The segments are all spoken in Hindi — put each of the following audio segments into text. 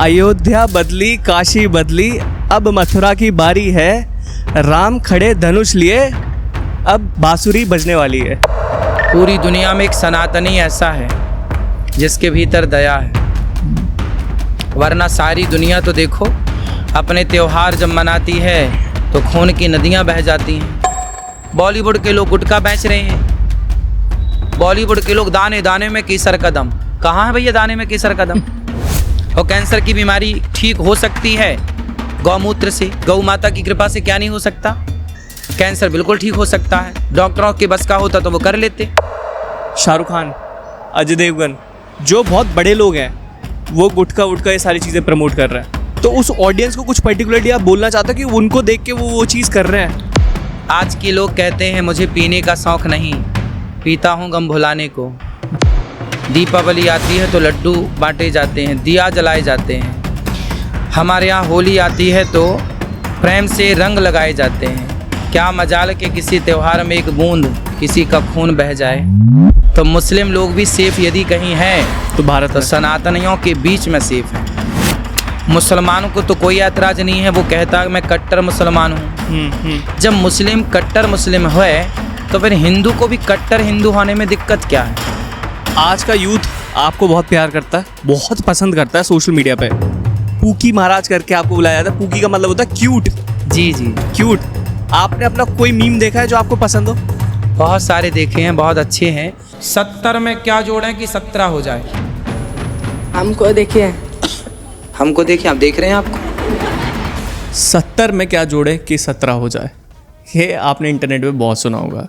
अयोध्या बदली, काशी बदली, अब मथुरा की बारी है। राम खड़े धनुष लिए, अब बांसुरी बजने वाली है। पूरी दुनिया में एक सनातनी ऐसा है जिसके भीतर दया है, वरना सारी दुनिया तो देखो अपने त्योहार जब मनाती है तो खून की नदियां बह जाती हैं। बॉलीवुड के लोग गुटखा बेच रहे हैं, बॉलीवुड के लोग दाने दाने में केसर का दम। कहाँ है भैया दाने में केसर का दम? और कैंसर की बीमारी ठीक हो सकती है गौमूत्र से, गौ माता की कृपा से। क्या नहीं हो सकता? कैंसर बिल्कुल ठीक हो सकता है। डॉक्टरों के बस का होता तो वो कर लेते। शाहरुख खान, अजय देवगन, जो बहुत बड़े लोग हैं, वो गुटखा वुटखा ये सारी चीज़ें प्रमोट कर रहे हैं। तो उस ऑडियंस को कुछ पर्टिकुलरली आप बोलना चाहते हो कि उनको देख के वो चीज़ कर रहे हैं? आज के लोग कहते हैं मुझे पीने का शौक़ नहीं, पीता हूँ गम भुलाने को। दीपावली आती है तो लड्डू बांटे जाते हैं, दिया जलाए जाते हैं। हमारे यहाँ होली आती है तो प्रेम से रंग लगाए जाते हैं। क्या मजाल के किसी त्यौहार में एक बूंद किसी का खून बह जाए। तो मुस्लिम लोग भी सेफ यदि कहीं हैं तो भारत तो सनातनियों के बीच में सेफ है। मुसलमानों को तो कोई ऐतराज़ नहीं है, वो कहता है मैं कट्टर मुसलमान हूँ। जब मुस्लिम कट्टर मुस्लिम है तो फिर हिंदू को भी कट्टर हिंदू होने में दिक्कत क्या है? आज का यूथ आपको बहुत प्यार करता है, बहुत पसंद करता है। सोशल मीडिया पे पूकी महाराज करके आपको बुलाया जाता है। पूकी का मतलब होता है क्यूट। जी जी, क्यूट। आपने अपना कोई मीम देखा है जो आपको पसंद हो? बहुत सारे देखे हैं, बहुत अच्छे हैं। 70 में क्या जोड़ें कि 17 हो जाए? हमको देखिए, हमको देखिए, आप देख रहे हैं आपको। 70 में क्या जोड़े कि 17 हो जाए। ये आपने इंटरनेट पे बहुत सुना होगा।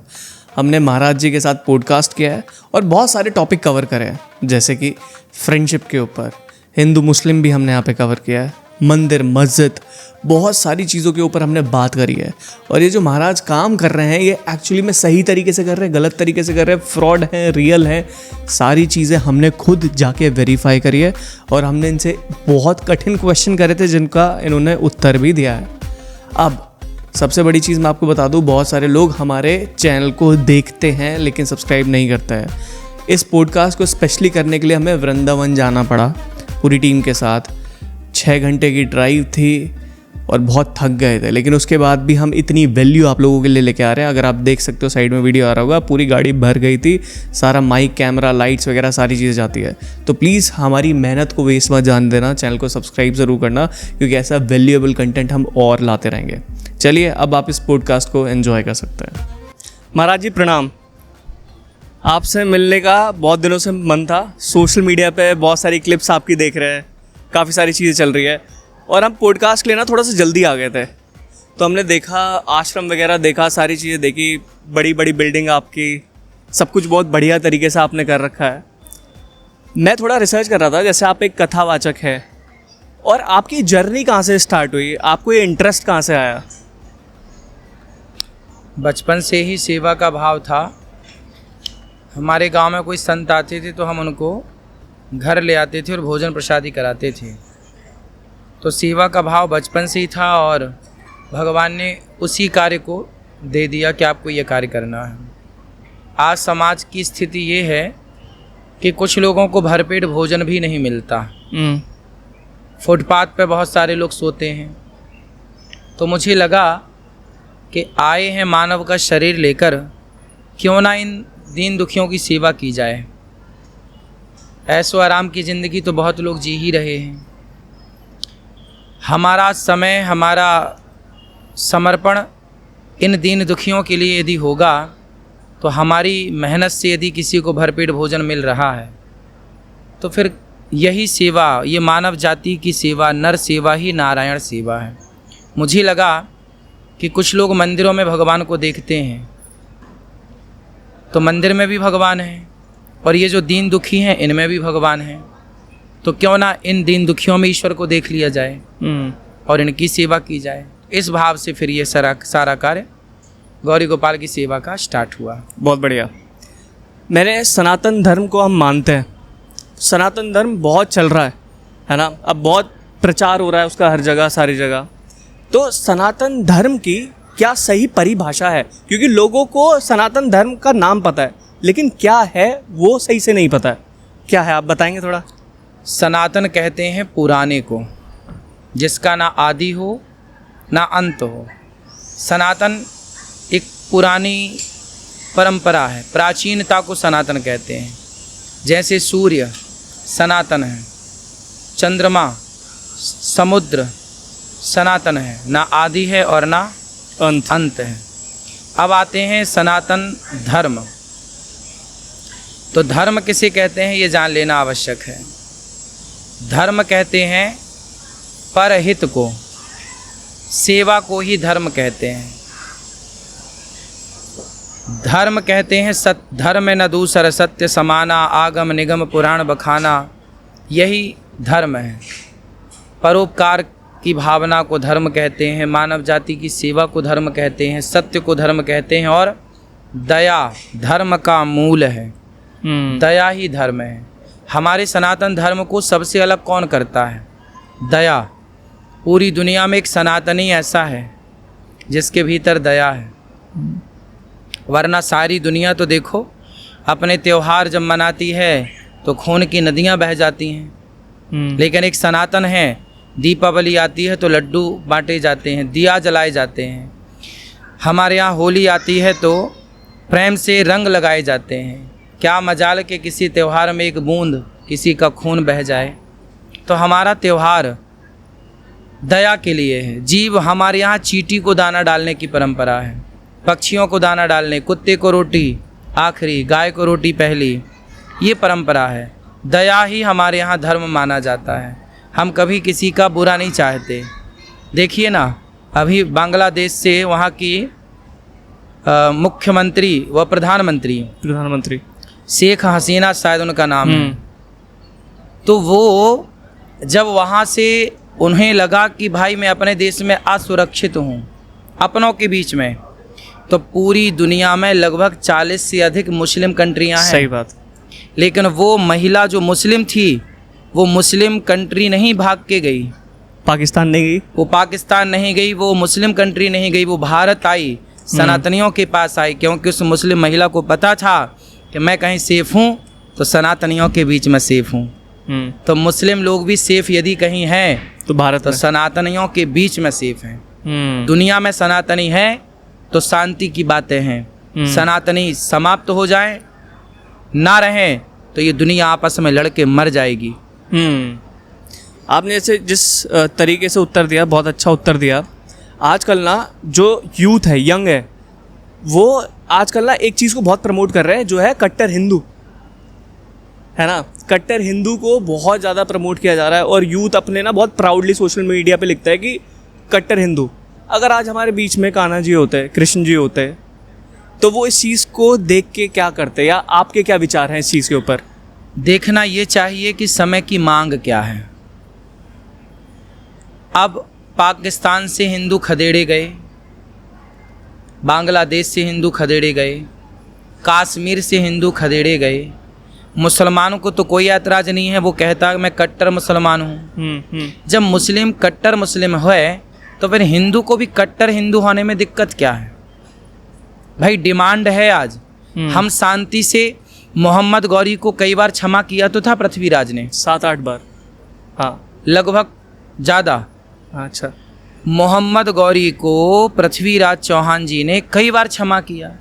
हमने महाराज जी के साथ पॉडकास्ट किया है और बहुत सारे टॉपिक कवर करे हैं, जैसे कि फ्रेंडशिप के ऊपर, हिंदू मुस्लिम भी हमने यहाँ पे कवर किया है, मंदिर मस्जिद, बहुत सारी चीज़ों के ऊपर हमने बात करी है। और ये जो महाराज काम कर रहे हैं ये एक्चुअली में सही तरीके से कर रहे हैं, गलत तरीके से कर रहे हैं, फ्रॉड हैं, रियल हैं, सारी चीज़ें हमने खुद जाके वेरीफाई करी है। और हमने इनसे बहुत कठिन क्वेश्चन करे थे जिनका इन्होंने उत्तर भी दिया है। अब सबसे बड़ी चीज़ मैं आपको बता दूं, बहुत सारे लोग हमारे चैनल को देखते हैं लेकिन सब्सक्राइब नहीं करते हैं। इस पॉडकास्ट को स्पेशली करने के लिए हमें वृंदावन जाना पड़ा पूरी टीम के साथ। 6 घंटे की ड्राइव थी और बहुत थक गए थे, लेकिन उसके बाद भी हम इतनी वैल्यू आप लोगों के लिए लेके आ रहे हैं। अगर आप देख सकते हो साइड में वीडियो आ रहा होगा, पूरी गाड़ी भर गई थी, सारा माइक, कैमरा, लाइट्स वगैरह सारी चीज़ें जाती है। तो प्लीज़ हमारी मेहनत को वेस्ट मत जान देना, चैनल को सब्सक्राइब ज़रूर करना, क्योंकि ऐसा वैल्यूएबल कंटेंट हम और लाते रहेंगे। चलिए अब आप इस पॉडकास्ट को एंजॉय कर सकते हैं। महाराज जी प्रणाम। आपसे मिलने का बहुत दिनों से मन था। सोशल मीडिया पे बहुत सारी क्लिप्स आपकी देख रहे हैं, काफ़ी सारी चीज़ें चल रही है, और हम पॉडकास्ट के लिए ना थोड़ा सा जल्दी आ गए थे। तो हमने देखा, आश्रम वगैरह देखा, सारी चीज़ें देखी, बड़ी बड़ी बिल्डिंग आपकी, सब कुछ बहुत बढ़िया तरीके से आपने कर रखा है। मैं थोड़ा रिसर्च कर रहा था, जैसे आप एक कथावाचक है, और आपकी जर्नी कहाँ से स्टार्ट हुई? आपको ये इंटरेस्ट कहाँ से आया? बचपन से ही सेवा का भाव था। हमारे गांव में कोई संत आते थे तो हम उनको घर ले आते थे और भोजन प्रसादी कराते थे। तो सेवा का भाव बचपन से ही था और भगवान ने उसी कार्य को दे दिया कि आपको ये कार्य करना है। आज समाज की स्थिति ये है कि कुछ लोगों को भरपेट भोजन भी नहीं मिलता। फुटपाथ पे बहुत सारे लोग सोते हैं। तो मुझे लगा कि आए हैं मानव का शरीर लेकर, क्यों ना इन दीन दुखियों की सेवा की जाए। ऐशो आराम की ज़िंदगी तो बहुत लोग जी ही रहे हैं। हमारा समय, हमारा समर्पण इन दीन दुखियों के लिए यदि होगा, तो हमारी मेहनत से यदि किसी को भरपेट भोजन मिल रहा है, तो फिर यही सेवा, ये मानव जाति की सेवा, नर सेवा ही नारायण सेवा है। मुझे लगा कि कुछ लोग मंदिरों में भगवान को देखते हैं, तो मंदिर में भी भगवान है, और ये जो दीन दुखी हैं इनमें भी भगवान है। तो क्यों ना इन दीन दुखियों में ईश्वर को देख लिया जाए और इनकी सेवा की जाए। इस भाव से फिर ये सारा कार्य गौरी गोपाल की सेवा का स्टार्ट हुआ। बहुत बढ़िया। मैंने सनातन धर्म को हम मानते हैं, सनातन धर्म बहुत चल रहा है ना, अब बहुत प्रचार हो रहा है उसका हर जगह, सारी जगह। तो सनातन धर्म की क्या सही परिभाषा है? क्योंकि लोगों को सनातन धर्म का नाम पता है, लेकिन क्या है वो सही से नहीं पता है। क्या है, आप बताएंगे थोड़ा? सनातन कहते हैं पुराने को, जिसका ना आदि हो ना अंत हो। सनातन एक पुरानी परंपरा है, प्राचीनता को सनातन कहते हैं। जैसे सूर्य सनातन है, चंद्रमा, समुद्र सनातन है, ना आदि है और ना अंत है। अब आते हैं सनातन धर्म। तो धर्म किसे कहते हैं ये जान लेना आवश्यक है। धर्म कहते हैं परहित को, सेवा को ही धर्म कहते हैं। धर्म कहते हैं धर्म न दूसर सत्य समाना, आगम निगम पुराण बखाना, यही धर्म है। परोपकार की भावना को धर्म कहते हैं, मानव जाति की सेवा को धर्म कहते हैं, सत्य को धर्म कहते हैं, और दया धर्म का मूल है। दया ही धर्म है। हमारे सनातन धर्म को सबसे अलग कौन करता है? दया। पूरी दुनिया में एक सनातनी ऐसा है जिसके भीतर दया है, वरना सारी दुनिया तो देखो अपने त्यौहार जब मनाती है तो खून की नदियाँ बह जाती हैं। लेकिन एक सनातन है, दीपावली आती है तो लड्डू बांटे जाते हैं, दिया जलाए जाते हैं। हमारे यहाँ होली आती है तो प्रेम से रंग लगाए जाते हैं। क्या मजाल के किसी त्यौहार में एक बूंद किसी का खून बह जाए। तो हमारा त्यौहार दया के लिए है। जीव हमारे यहाँ चींटी को दाना डालने की परंपरा है, पक्षियों को दाना डालने, कुत्ते को रोटी आखिरी, गाय को रोटी पहली, ये परंपरा है। दया ही हमारे यहाँ धर्म माना जाता है। हम कभी किसी का बुरा नहीं चाहते। देखिए ना, अभी बांग्लादेश से वहाँ की मुख्यमंत्री व प्रधानमंत्री शेख हसीना शायद उनका नाम है, तो वो जब वहाँ से उन्हें लगा कि भाई मैं अपने देश में असुरक्षित हूँ अपनों के बीच में, तो पूरी दुनिया में लगभग 40 से अधिक मुस्लिम कंट्रियाँ हैं। सही बात। लेकिन वो महिला जो मुस्लिम थी वो मुस्लिम कंट्री नहीं भाग के गई, पाकिस्तान नहीं गई, वो पाकिस्तान नहीं गई, वो मुस्लिम कंट्री नहीं गई, वो भारत आई, सनातनियों के पास आई, क्योंकि उस मुस्लिम महिला को पता था कि मैं कहीं सेफ हूँ तो सनातनियों के बीच में सेफ हूँ। तो मुस्लिम लोग भी सेफ यदि कहीं हैं तो भारत तो सनातनियों के बीच में सेफ हैं। दुनिया में सनातनी है तो शांति की बातें हैं। सनातनी समाप्त हो जाए, ना रहें तो ये दुनिया आपस में लड़के मर जाएगी। आपने ऐसे जिस तरीके से उत्तर दिया, बहुत अच्छा उत्तर दिया। आजकल ना जो यूथ है, यंग है, वो आजकल ना एक चीज़ को बहुत प्रमोट कर रहे हैं, जो है कट्टर हिंदू, है ना। कट्टर हिंदू को बहुत ज़्यादा प्रमोट किया जा रहा है और यूथ अपने ना बहुत प्राउडली सोशल मीडिया पे लिखता है कि कट्टर हिंदू। अगर आज हमारे बीच में कान्हा जी होते, कृष्ण जी होते, तो वो इस चीज़ को देख के क्या करते, या आपके क्या विचार हैं इस चीज़ के ऊपर? देखना ये चाहिए कि समय की मांग क्या है। अब पाकिस्तान से हिंदू खदेड़े गए, बांग्लादेश से हिंदू खदेड़े गए, कश्मीर से हिंदू खदेड़े गए। मुसलमानों को तो कोई ऐतराज़ नहीं है, वो कहता है मैं कट्टर मुसलमान हूँ। जब मुस्लिम कट्टर मुस्लिम है तो फिर हिंदू को भी कट्टर हिंदू होने में दिक्कत क्या है? भाई डिमांड है आज। हम शांति से मोहम्मद गौरी को कई बार क्षमा किया तो था पृथ्वीराज ने, 7-8 बार। हाँ, लगभग ज़्यादा। अच्छा। मोहम्मद गौरी को पृथ्वीराज चौहान जी ने कई बार क्षमा किया,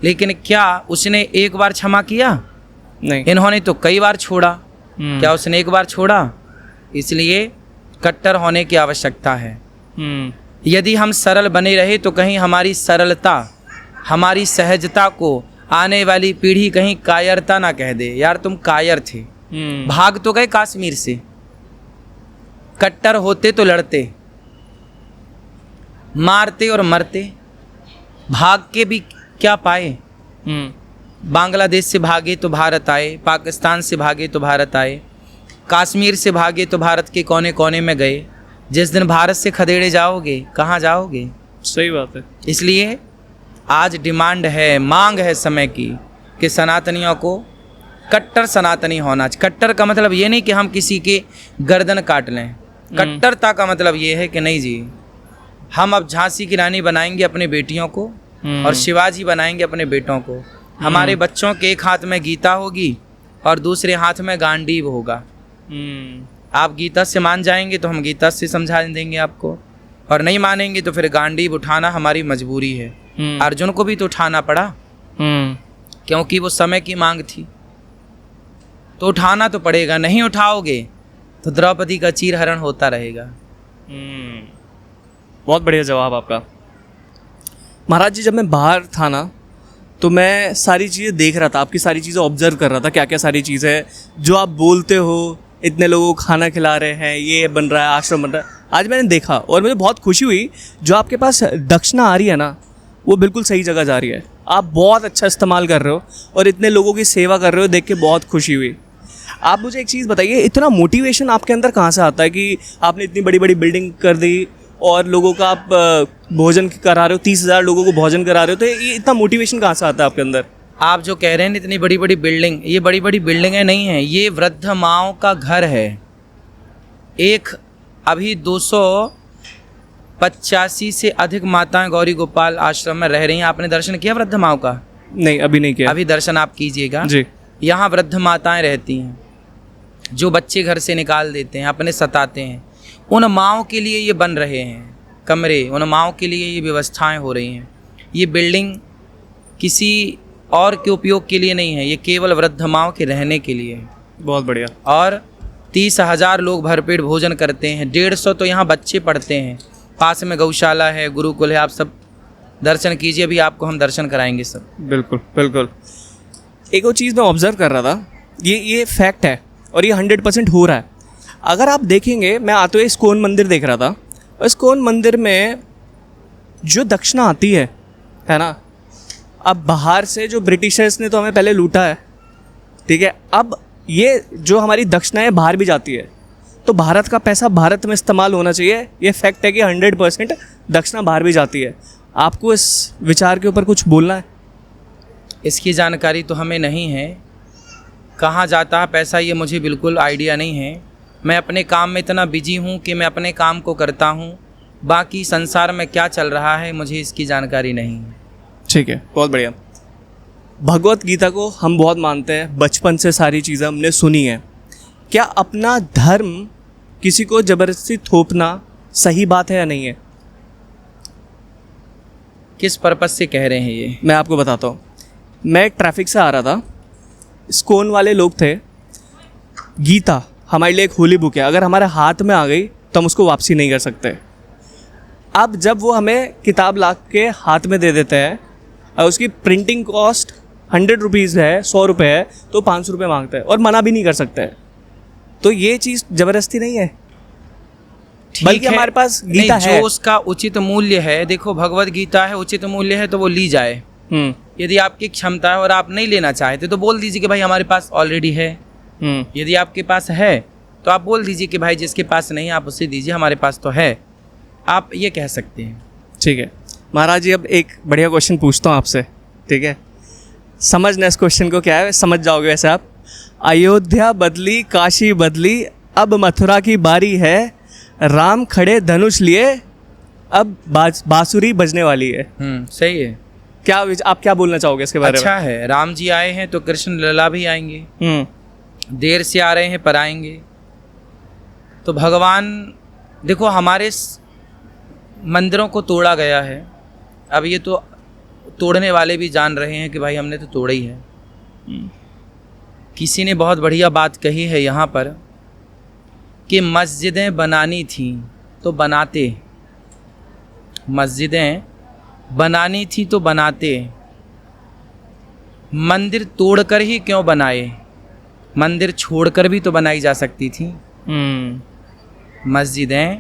लेकिन क्या उसने एक बार क्षमा किया? नहीं। इन्होंने तो कई बार छोड़ा। क्या उसने एक बार छोड़ा? इसलिए कट्टर होने की आवश्यकता है। यदि हम सरल बने रहे तो कहीं हमारी सरलता, हमारी सहजता को आने वाली पीढ़ी कहीं कायरता ना कह दे, यार तुम कायर थे। भाग तो गए कश्मीर से, कट्टर होते तो लड़ते, मारते और मरते, भाग के भी क्या पाए? बांग्लादेश से भागे तो भारत आए, पाकिस्तान से भागे तो भारत आए, कश्मीर से भागे तो भारत के कोने कोने में गए। जिस दिन भारत से खदेड़े जाओगे कहाँ जाओगे? सही बात है। इसलिए आज डिमांड है, मांग है समय की कि सनातनियों को कट्टर सनातनी होना चाहिए। कट्टर का मतलब ये नहीं कि हम किसी के गर्दन काट लें। कट्टरता का मतलब ये है कि नहीं जी, हम अब झांसी की रानी बनाएंगे अपनी बेटियों को और शिवाजी बनाएंगे अपने बेटों को। हमारे बच्चों के एक हाथ में गीता होगी और दूसरे हाथ में गांडीव होगा। आप गीता से मान जाएंगे तो हम गीता से समझा देंगे आपको, और नहीं मानेंगे तो फिर गांडीव उठाना हमारी मजबूरी है। अर्जुन को भी तो उठाना पड़ा, क्योंकि वो समय की मांग थी, तो उठाना तो पड़ेगा। नहीं उठाओगे तो द्रौपदी का चीरहरण होता रहेगा। बहुत बढ़िया जवाब आपका। महाराज जी, जब मैं बाहर था ना तो मैं सारी चीज़ें देख रहा था, आपकी सारी चीज़ें ऑब्जर्व कर रहा था, क्या क्या सारी चीज़ें हैं जो आप बोलते हो। इतने लोगों को खाना खिला रहे हैं, ये बन रहा है, आश्रम बन रहा है। आज मैंने देखा और मुझे बहुत खुशी हुई, जो आपके पास दक्षिणा आ रही है ना, वो बिल्कुल सही जगह जा रही है। आप बहुत अच्छा इस्तेमाल कर रहे हो और इतने लोगों की सेवा कर रहे हो, देख के बहुत खुशी हुई। आप मुझे एक चीज़ बताइए, इतना मोटिवेशन आपके अंदर कहाँ से आता है कि आपने इतनी बड़ी बड़ी बिल्डिंग कर दी और लोगों का आप भोजन करा रहे हो, 30,000 लोगों को भोजन करा रहे हो, तो ये इतना मोटिवेशन कहाँ से आता है आपके अंदर? आप जो कह रहे हैं इतनी बड़ी बड़ी बिल्डिंग, ये बड़ी बड़ी बिल्डिंगें नहीं हैं, ये वृद्ध माओं का घर है। एक अभी 285 से अधिक माताएं गौरी गोपाल आश्रम में रह रही हैं। आपने दर्शन किया वृद्ध माओं का? नहीं, अभी नहीं किया। अभी दर्शन आप कीजिएगा जी। यहाँ वृद्ध माताएं रहती हैं, जो बच्चे घर से निकाल देते हैं, अपने सताते हैं। उन माओं के लिए ये बन रहे हैं कमरे, उन माओं के लिए ये व्यवस्थाएं हो रही हैं। ये बिल्डिंग किसी और के उपयोग के लिए नहीं है, ये केवल वृद्ध माओं के रहने के लिए है। बहुत बढ़िया। और 30,000 लोग भरपेट भोजन करते हैं, 150 तो यहाँ बच्चे पढ़ते हैं। पास में गौशाला है, गुरुकुल है। आप सब दर्शन कीजिए, अभी आपको हम दर्शन कराएंगे सब। बिल्कुल बिल्कुल। एक और चीज़ मैं ऑब्जर्व कर रहा था, ये फैक्ट है और ये 100% हो रहा है। अगर आप देखेंगे, मैं आते हुए इस्कॉन मंदिर देख रहा था, और इस्कॉन मंदिर में जो दक्षिणा आती है ना, अब बाहर से जो ब्रिटिशर्स ने तो हमें पहले लूटा है, ठीक है, अब ये जो हमारी दक्षिणाएँ बाहर भी जाती है, तो भारत का पैसा भारत में इस्तेमाल होना चाहिए। ये फैक्ट है कि 100% दक्षिणा बाहर भी जाती है। आपको इस विचार के ऊपर कुछ बोलना है? इसकी जानकारी तो हमें नहीं है, कहाँ जाता है पैसा ये मुझे बिल्कुल आइडिया नहीं है। मैं अपने काम में इतना बिजी हूँ कि मैं अपने काम को करता हूँ, बाकी संसार में क्या चल रहा है मुझे इसकी जानकारी नहीं है। ठीक है, बहुत बढ़िया। भगवत गीता को हम बहुत मानते हैं, बचपन से सारी चीज़ें हमने सुनी है। क्या अपना धर्म किसी को ज़बरदस्ती थोपना सही बात है या नहीं है? किस पर्पस से कह रहे हैं ये? मैं आपको बताता हूँ। मैं ट्रैफिक से आ रहा था, इस्कॉन वाले लोग थे। गीता हमारे लिए एक होली बुक है, अगर हमारे हाथ में आ गई तो हम उसको वापसी नहीं कर सकते। अब जब वो हमें किताब ला के हाथ में दे देते हैं और उसकी प्रिंटिंग कॉस्ट 100 रुपीज़ है, 100 रुपये है, तो 500 रुपये मांगते हैं और मना भी नहीं कर सकते हैं। तो ये चीज़ ज़बरदस्ती नहीं है, बल्कि हमारे पास गीता है, जो उसका उचित मूल्य है। देखो, भगवत गीता है, उचित मूल्य है तो वो ली जाए। यदि आपकी क्षमता है और आप नहीं लेना चाहते तो बोल दीजिए कि भाई हमारे पास ऑलरेडी है। यदि आपके पास है तो आप बोल दीजिए कि भाई जिसके पास नहीं आप उसे दीजिए, हमारे पास तो है। आप ये कह सकते हैं। ठीक है महाराज जी, अब एक बढ़िया क्वेश्चन पूछता हूँ आपसे, ठीक है? समझना इस क्वेश्चन को, क्या है समझ जाओगे वैसे आप। अयोध्या बदली, काशी बदली, अब मथुरा की बारी है। राम खड़े धनुष लिए, अब बांसुरी बजने वाली है। सही है। आप क्या बोलना चाहोगे इसके बारे में? अच्छा है, राम जी आए हैं तो कृष्ण लला भी आएंगे। देर से आ रहे हैं पर आएंगे। तो भगवान, देखो हमारे मंदिरों को तोड़ा गया है, अब ये तो तोड़ने वाले भी जान रहे हैं कि भाई हमने तो तोड़ा ही है। किसी ने बहुत बढ़िया बात कही है यहाँ पर कि मस्जिदें बनानी थी तो बनाते, मस्जिदें बनानी थी तो बनाते, मंदिर तोड़कर ही क्यों बनाए? मंदिर छोड़कर भी तो बनाई जा सकती थी। मस्जिदें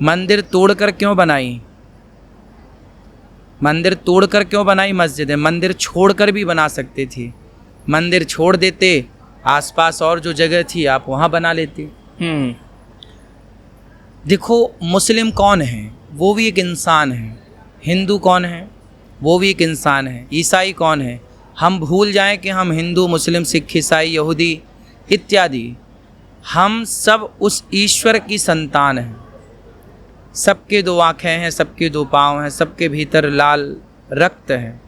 मंदिर तोड़कर क्यों बनाई? मंदिर तोड़कर क्यों बनाई मस्जिदें? मंदिर छोड़कर भी बना सकते थे। मंदिर छोड़ देते, आसपास और जो जगह थी आप वहाँ बना लेते। देखो, मुस्लिम कौन है? वो भी एक इंसान है। हिंदू कौन है? वो भी एक इंसान है। ईसाई कौन है? हम भूल जाएं कि हम हिंदू, मुस्लिम, सिख, ईसाई, यहूदी इत्यादि, हम सब उस ईश्वर की संतान हैं। सबके दो आँखें हैं, सबके दो पाँव हैं, सबके भीतर लाल रक्त है,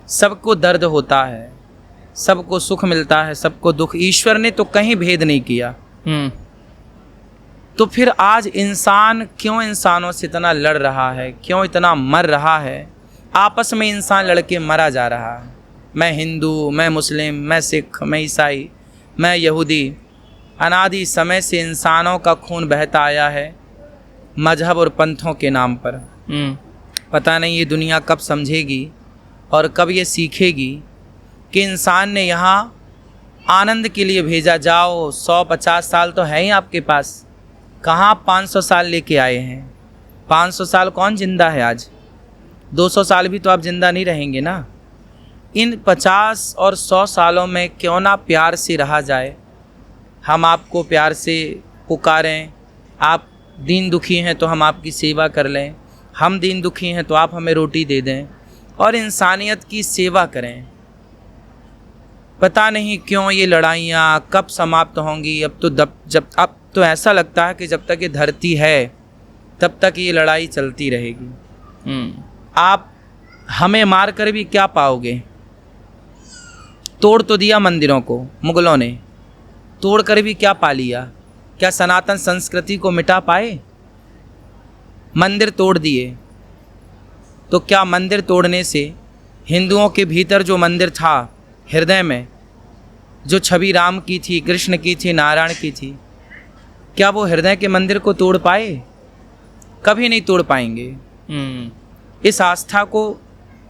सबको दर्द होता है, सबको सुख मिलता है, सबको दुख। ईश्वर ने तो कहीं भेद नहीं किया। तो फिर आज इंसान क्यों इंसानों से इतना लड़ रहा है, क्यों इतना मर रहा है? आपस में इंसान लड़के मरा जा रहा है। मैं हिंदू, मैं मुस्लिम, मैं सिख, मैं ईसाई, मैं यहूदी। अनादि समय से इंसानों का खून बहता आया है मजहब और पंथों के नाम पर। पता नहीं ये दुनिया कब समझेगी और कब ये सीखेगी कि इंसान ने यहाँ आनंद के लिए भेजा। जाओ, 150 साल तो है ही आपके पास, कहाँ 500 साल लेके आए हैं? 500 साल कौन जिंदा है आज? 200 साल भी तो आप जिंदा नहीं रहेंगे ना। इन 50 और 100 सालों में क्यों ना प्यार से रहा जाए। हम आपको प्यार से पुकारें, आप दीन दुखी हैं तो हम आपकी सेवा कर लें, हम दीन दुखी हैं तो आप हमें रोटी दे दें, और इंसानियत की सेवा करें। पता नहीं क्यों ये लड़ाइयाँ कब समाप्त होंगी। अब तो ऐसा लगता है कि जब तक ये धरती है तब तक ये लड़ाई चलती रहेगी। आप हमें मार कर भी क्या पाओगे? तोड़ तो दिया मंदिरों को मुगलों ने, तोड़ कर भी क्या पा लिया? क्या सनातन संस्कृति को मिटा पाए? मंदिर तोड़ दिए, तो क्या मंदिर तोड़ने से हिंदुओं के भीतर जो मंदिर था हृदय में, जो छवि राम की थी, कृष्ण की थी, नारायण की थी, क्या वो हृदय के मंदिर को तोड़ पाए? कभी नहीं तोड़ पाएंगे। इस आस्था को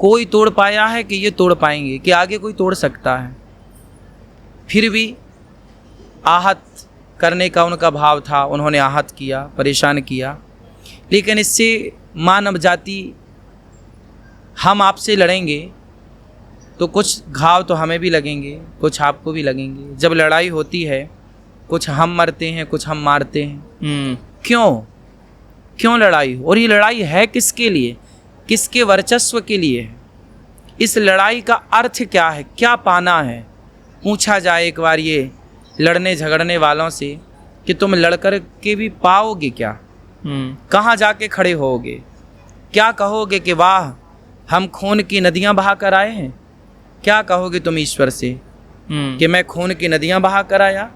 कोई तोड़ पाया है कि ये तोड़ पाएंगे, कि आगे कोई तोड़ सकता है? फिर भी आहत करने का उनका भाव था, उन्होंने आहत किया, परेशान किया। लेकिन इससे मानव जाति, हम आपसे लड़ेंगे तो कुछ घाव तो हमें भी लगेंगे, कुछ आपको भी लगेंगे। जब लड़ाई होती है कुछ हम मरते हैं, कुछ हम मारते हैं। क्यों लड़ाई? और ये लड़ाई है किसके लिए? किसके वर्चस्व के लिए है? इस लड़ाई का अर्थ क्या है? क्या पाना है? पूछा जाए एक बार ये लड़ने झगड़ने वालों से कि तुम लड़कर के भी पाओगे क्या? कहाँ जाके खड़े होगे? क्या कहोगे कि वाह हम खून की नदियाँ बहा कर आए हैं? क्या कहोगे तुम ईश्वर से कि मैं खून की नदियाँ बहा कर आया?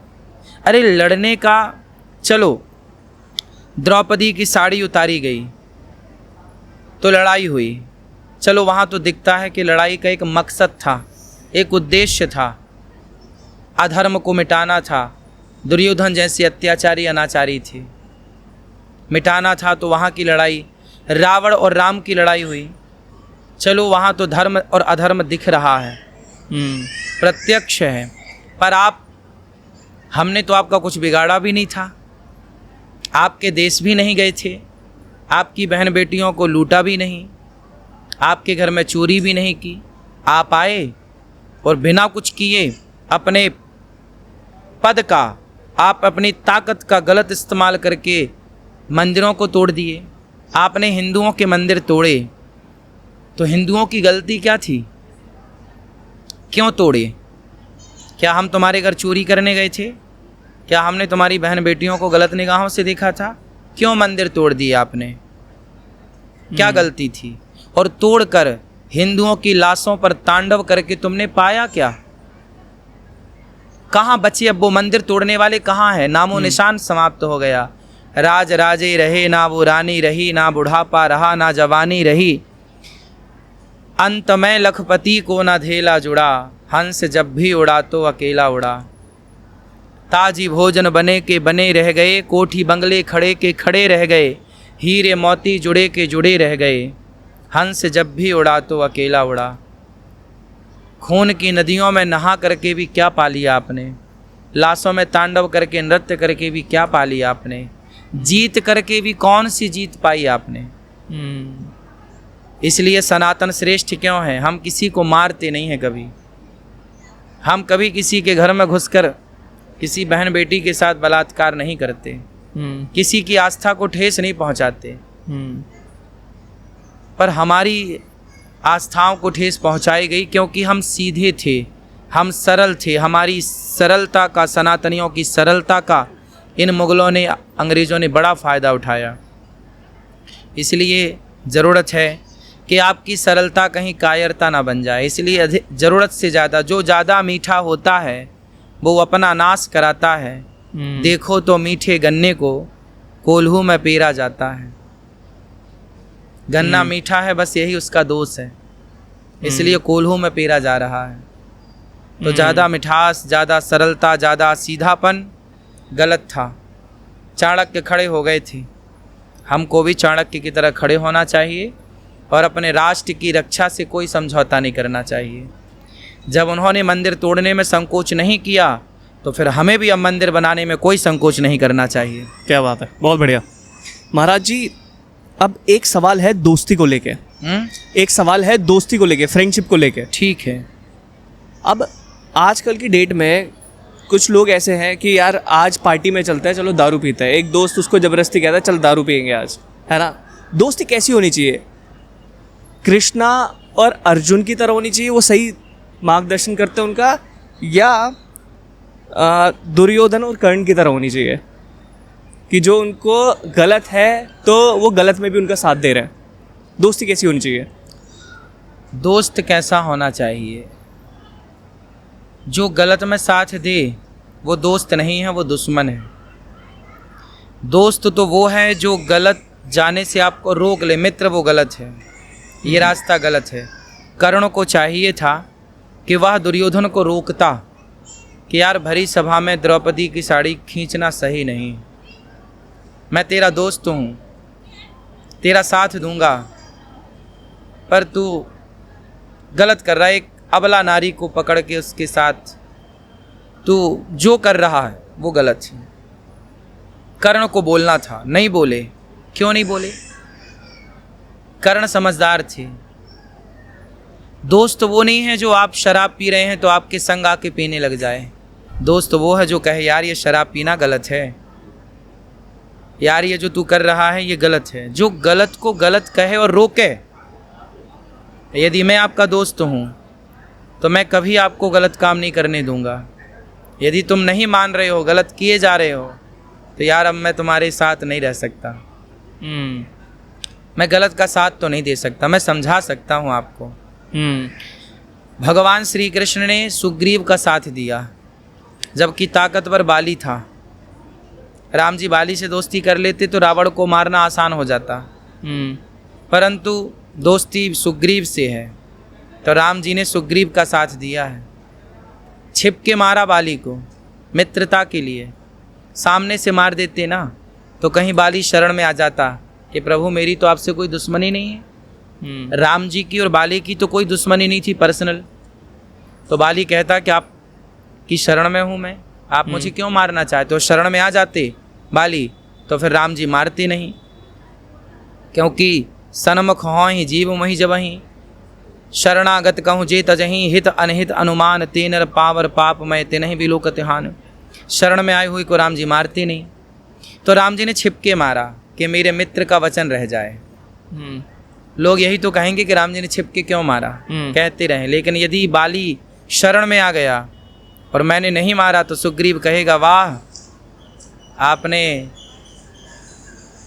अरे लड़ने का, चलो द्रौपदी की साड़ी उतारी गई तो लड़ाई हुई, चलो वहाँ तो दिखता है कि लड़ाई का एक मकसद था, एक उद्देश्य था, अधर्म को मिटाना था। दुर्योधन जैसे अत्याचारी अनाचारी थे, मिटाना था, तो वहाँ की लड़ाई, रावण और राम की लड़ाई हुई, चलो वहाँ तो धर्म और अधर्म दिख रहा है, प्रत्यक्ष है। पर हमने तो आपका कुछ बिगाड़ा भी नहीं था, आपके देश भी नहीं गए थे, आपकी बहन बेटियों को लूटा भी नहीं, आपके घर में चोरी भी नहीं की। आप आए और बिना कुछ किए अपने पद का, आप अपनी ताकत का गलत इस्तेमाल करके मंदिरों को तोड़ दिए। आपने हिंदुओं के मंदिर तोड़े, तो हिंदुओं की गलती क्या थी? क्यों तोड़े? क्या हम तुम्हारे घर चोरी करने गए थे? क्या हमने तुम्हारी बहन बेटियों को गलत निगाहों से देखा था? क्यों मंदिर तोड़ दिए आपने? क्या गलती थी? और तोड़कर हिंदुओं की लाशों पर तांडव करके तुमने पाया क्या? कहाँ बचे अब वो मंदिर तोड़ने वाले? कहाँ है? नामो निशान समाप्त हो गया। राज राजे रहे, ना वो रानी रही, ना बुढ़ापा रहा, ना जवानी रही। अंत में लखपति को ना धेला जुड़ा, हंस जब भी उड़ा तो अकेला उड़ा। ताजी भोजन बने के बने रह गए, कोठी बंगले खड़े के खड़े रह गए, हीरे मोती जुड़े के जुड़े रह गए, हंस जब भी उड़ा तो अकेला उड़ा। खून की नदियों में नहा करके भी क्या पा लिया आपने? लाशों में तांडव करके, नृत्य करके भी क्या पा लिया आपने? जीत करके भी कौन सी जीत पाई आपने? इसलिए सनातन श्रेष्ठ क्यों है? हम किसी को मारते नहीं हैं कभी, हम कभी किसी के घर में घुसकर किसी बहन बेटी के साथ बलात्कार नहीं करते, किसी की आस्था को ठेस नहीं पहुंचाते। पर हमारी आस्थाओं को ठेस पहुंचाई गई क्योंकि हम सीधे थे, हम सरल थे। हमारी सरलता का, सनातनियों की सरलता का इन मुगलों ने, अंग्रेज़ों ने बड़ा फ़ायदा उठाया। इसलिए ज़रूरत है कि आपकी सरलता कहीं कायरता ना बन जाए। इसलिए ज़रूरत से ज़्यादा, जो ज़्यादा मीठा होता है वो अपना नाश कराता है। देखो तो मीठे गन्ने को कोल्हू में पेरा जाता है। गन्ना मीठा है, बस यही उसका दोष है, इसलिए कोल्हू में पेरा जा रहा है। तो ज़्यादा मिठास, ज़्यादा सरलता, ज़्यादा सीधापन गलत था। चाणक्य खड़े हो गए थे, हमको भी चाणक्य की तरह खड़े होना चाहिए और अपने राष्ट्र की रक्षा से कोई समझौता नहीं करना चाहिए। जब उन्होंने मंदिर तोड़ने में संकोच नहीं किया तो फिर हमें भी अब मंदिर बनाने में कोई संकोच नहीं करना चाहिए। क्या बात है, बहुत बढ़िया। महाराज जी, अब एक सवाल है दोस्ती को लेके। एक सवाल है दोस्ती को लेके, फ्रेंडशिप को लेके। ठीक है। अब आजकल की डेट में कुछ लोग ऐसे हैं कि यार आज पार्टी में चलते हैं, चलो दारू पीते हैं। एक दोस्त उसको ज़बरदस्ती कहता है चल दारू पियेंगे आज, है ना। दोस्ती कैसी होनी चाहिए? कृष्णा और अर्जुन की तरह होनी चाहिए, वो सही मार्गदर्शन करते हैं उनका, या दुर्योधन और कर्ण की तरह होनी चाहिए कि जो उनको गलत है तो वो गलत में भी उनका साथ दे रहे हैं? दोस्ती कैसी होनी चाहिए? दोस्त कैसा होना चाहिए? जो गलत में साथ दे वो दोस्त नहीं है, वो दुश्मन है। दोस्त तो वो है जो गलत जाने से आपको रोक ले। मित्र वो गलत है, ये रास्ता गलत है। कर्ण को चाहिए था कि वह दुर्योधन को रोकता कि यार भरी सभा में द्रौपदी की साड़ी खींचना सही नहीं, मैं तेरा दोस्त हूँ, तेरा साथ दूंगा, पर तू गलत कर रहा है। एक अबला नारी को पकड़ के उसके साथ तू जो कर रहा है वो गलत है। कर्ण को बोलना था, नहीं बोले। क्यों नहीं बोले? कर्ण समझदार थे। दोस्त वो नहीं है जो आप शराब पी रहे हैं तो आपके संग आके पीने लग जाए। दोस्त वो है जो कहे यार ये शराब पीना गलत है, यार ये जो तू कर रहा है ये गलत है। जो गलत को गलत कहे और रोके। यदि मैं आपका दोस्त हूँ तो मैं कभी आपको गलत काम नहीं करने दूंगा। यदि तुम नहीं मान रहे हो, गलत किए जा रहे हो, तो यार अब मैं तुम्हारे साथ नहीं रह सकता। मैं गलत का साथ तो नहीं दे सकता, मैं समझा सकता हूँ आपको। भगवान श्री कृष्ण ने सुग्रीव का साथ दिया जबकि ताकतवर बाली था। राम जी बाली से दोस्ती कर लेते तो रावण को मारना आसान हो जाता, परंतु दोस्ती सुग्रीव से है तो राम जी ने सुग्रीव का साथ दिया है। छिप के मारा बाली को मित्रता के लिए। सामने से मार देते ना तो कहीं बाली शरण में आ जाता कि प्रभु मेरी तो आपसे कोई दुश्मनी नहीं है। राम जी की और बाली की तो कोई दुश्मनी नहीं थी पर्सनल। तो बाली कहता कि आप की शरण में हूँ मैं, आप मुझे क्यों मारना चाहते हो? शरण में आ जाते बाली तो फिर राम जी मारते नहीं, क्योंकि सन्मुख हों ही जीव मही जबहीं, शरणागत कहूँ जे तजहीं, हित अनहित अनुमान, तेनर पावर पाप मैं तेनहि विलोकत हान। शरण में आए हुए को राम जी मारते नहीं। तो राम जी ने छिपके मारा कि मेरे मित्र का वचन रह जाए। लोग यही तो कहेंगे कि राम जी ने छिपके क्यों मारा, कहते रहे। लेकिन यदि बाली शरण में आ गया और मैंने नहीं मारा तो सुग्रीव कहेगा वाह आपने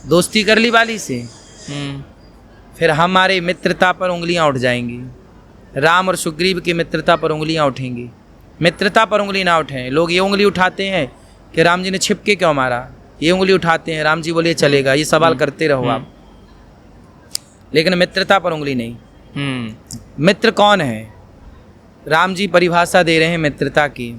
दोस्ती कर ली बाली से। फिर हमारे मित्रता पर उंगलियां उठ जाएंगी। राम और सुग्रीव की मित्रता पर उंगलियां उठेंगी। मित्रता पर उंगली ना उठें। लोग ये उंगली उठाते हैं कि राम जी ने छिपके क्यों मारा, ये उंगली उठाते हैं। राम जी बोले चलेगा, ये सवाल करते रहो आप, लेकिन मित्रता पर उंगली नहीं। मित्र कौन है? राम जी परिभाषा दे रहे हैं मित्रता की।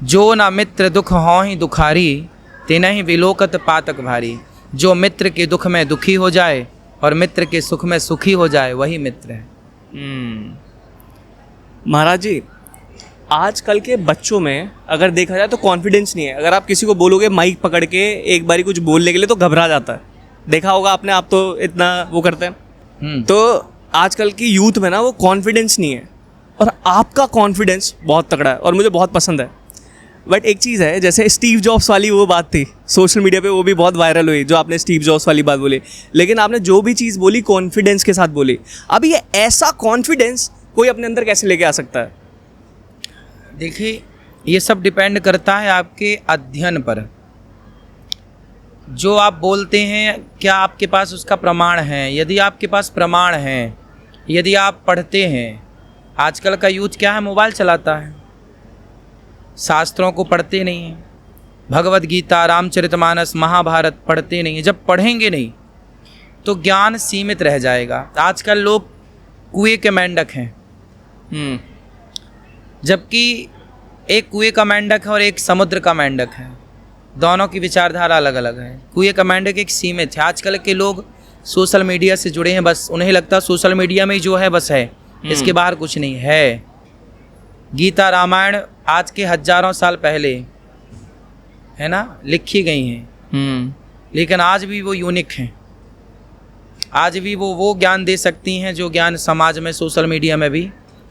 जो ना मित्र दुख हों ही दुखारी, तेनहि विलोकत पातक भारी। जो मित्र के दुख में दुखी हो जाए और मित्र के सुख में सुखी हो जाए वही मित्र है। महाराज जी, आजकल के बच्चों में अगर देखा जाए तो कॉन्फिडेंस नहीं है। अगर आप किसी को बोलोगे माइक पकड़ के एक बारी कुछ बोलने के लिए तो घबरा जाता है। देखा होगा आपने, आप तो इतना वो करते हैं। तो आजकल की यूथ में ना वो कॉन्फिडेंस नहीं है, और आपका कॉन्फिडेंस बहुत तगड़ा है और मुझे बहुत पसंद है। बट एक चीज़ है, जैसे स्टीव जॉब्स वाली वो बात थी सोशल मीडिया पे, वो भी बहुत वायरल हुई जो आपने स्टीव जॉब्स वाली बात बोली। लेकिन आपने जो भी चीज़ बोली कॉन्फिडेंस के साथ बोली। अब ये ऐसा कॉन्फिडेंस कोई अपने अंदर कैसे लेके आ सकता है? देखिए, ये सब डिपेंड करता है आपके अध्ययन पर। जो आप बोलते हैं क्या आपके पास उसका प्रमाण है? यदि आपके पास प्रमाण है, यदि आप पढ़ते हैं, आजकल का यूथ क्या है, मोबाइल चलाता है, शास्त्रों को पढ़ते नहीं हैं, भगवत गीता, रामचरितमानस, महाभारत पढ़ते नहीं हैं। जब पढ़ेंगे नहीं तो ज्ञान सीमित रह जाएगा। आजकल लोग कुएं के मेंढक हैं, जबकि एक कुएं का मेंढक है और एक समुद्र का मेंढक है। दोनों की विचारधारा अलग अलग है। कुएं का मेंढक एक सीमित है। आजकल के लोग सोशल मीडिया से जुड़े हैं, बस उन्हें लगता है सोशल मीडिया में ही जो है बस है, इसके बाहर कुछ नहीं है। गीता, रामायण आज के हजारों साल पहले है ना लिखी गई हैं, लेकिन आज भी वो यूनिक हैं। आज भी वो ज्ञान दे सकती हैं जो ज्ञान समाज में, सोशल मीडिया में भी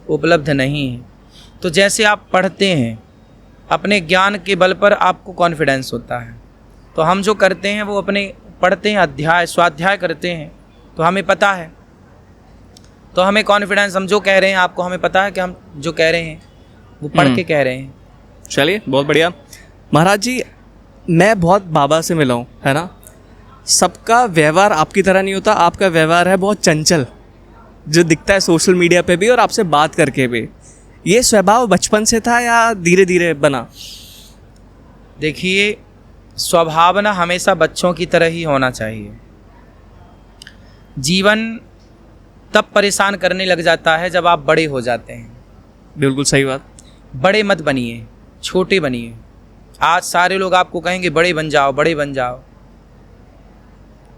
उपलब्ध नहीं है। तो जैसे आप पढ़ते हैं, अपने ज्ञान के बल पर आपको कॉन्फिडेंस होता है। तो हम जो करते हैं वो अपने पढ़ते हैं, अध्याय स्वाध्याय करते हैं, तो हमें पता है, तो हमें कॉन्फिडेंस, हम जो कह रहे हैं आपको हमें पता है कि हम जो कह रहे हैं वो पढ़ के कह रहे हैं। चलिए, बहुत बढ़िया। महाराज जी, मैं बहुत बाबा से मिला हूँ, है ना। सबका व्यवहार आपकी तरह नहीं होता। आपका व्यवहार है बहुत चंचल, जो दिखता है सोशल मीडिया पे भी और आपसे बात करके भी। ये स्वभाव बचपन से था या धीरे धीरे बना? देखिए, स्वभाव ना हमेशा बच्चों की तरह ही होना चाहिए। जीवन तब परेशान करने लग जाता है जब आप बड़े हो जाते हैं। बिल्कुल सही बात। बड़े मत बनिए, छोटे बनिए। आज सारे लोग आपको कहेंगे बड़े बन जाओ, बड़े बन जाओ।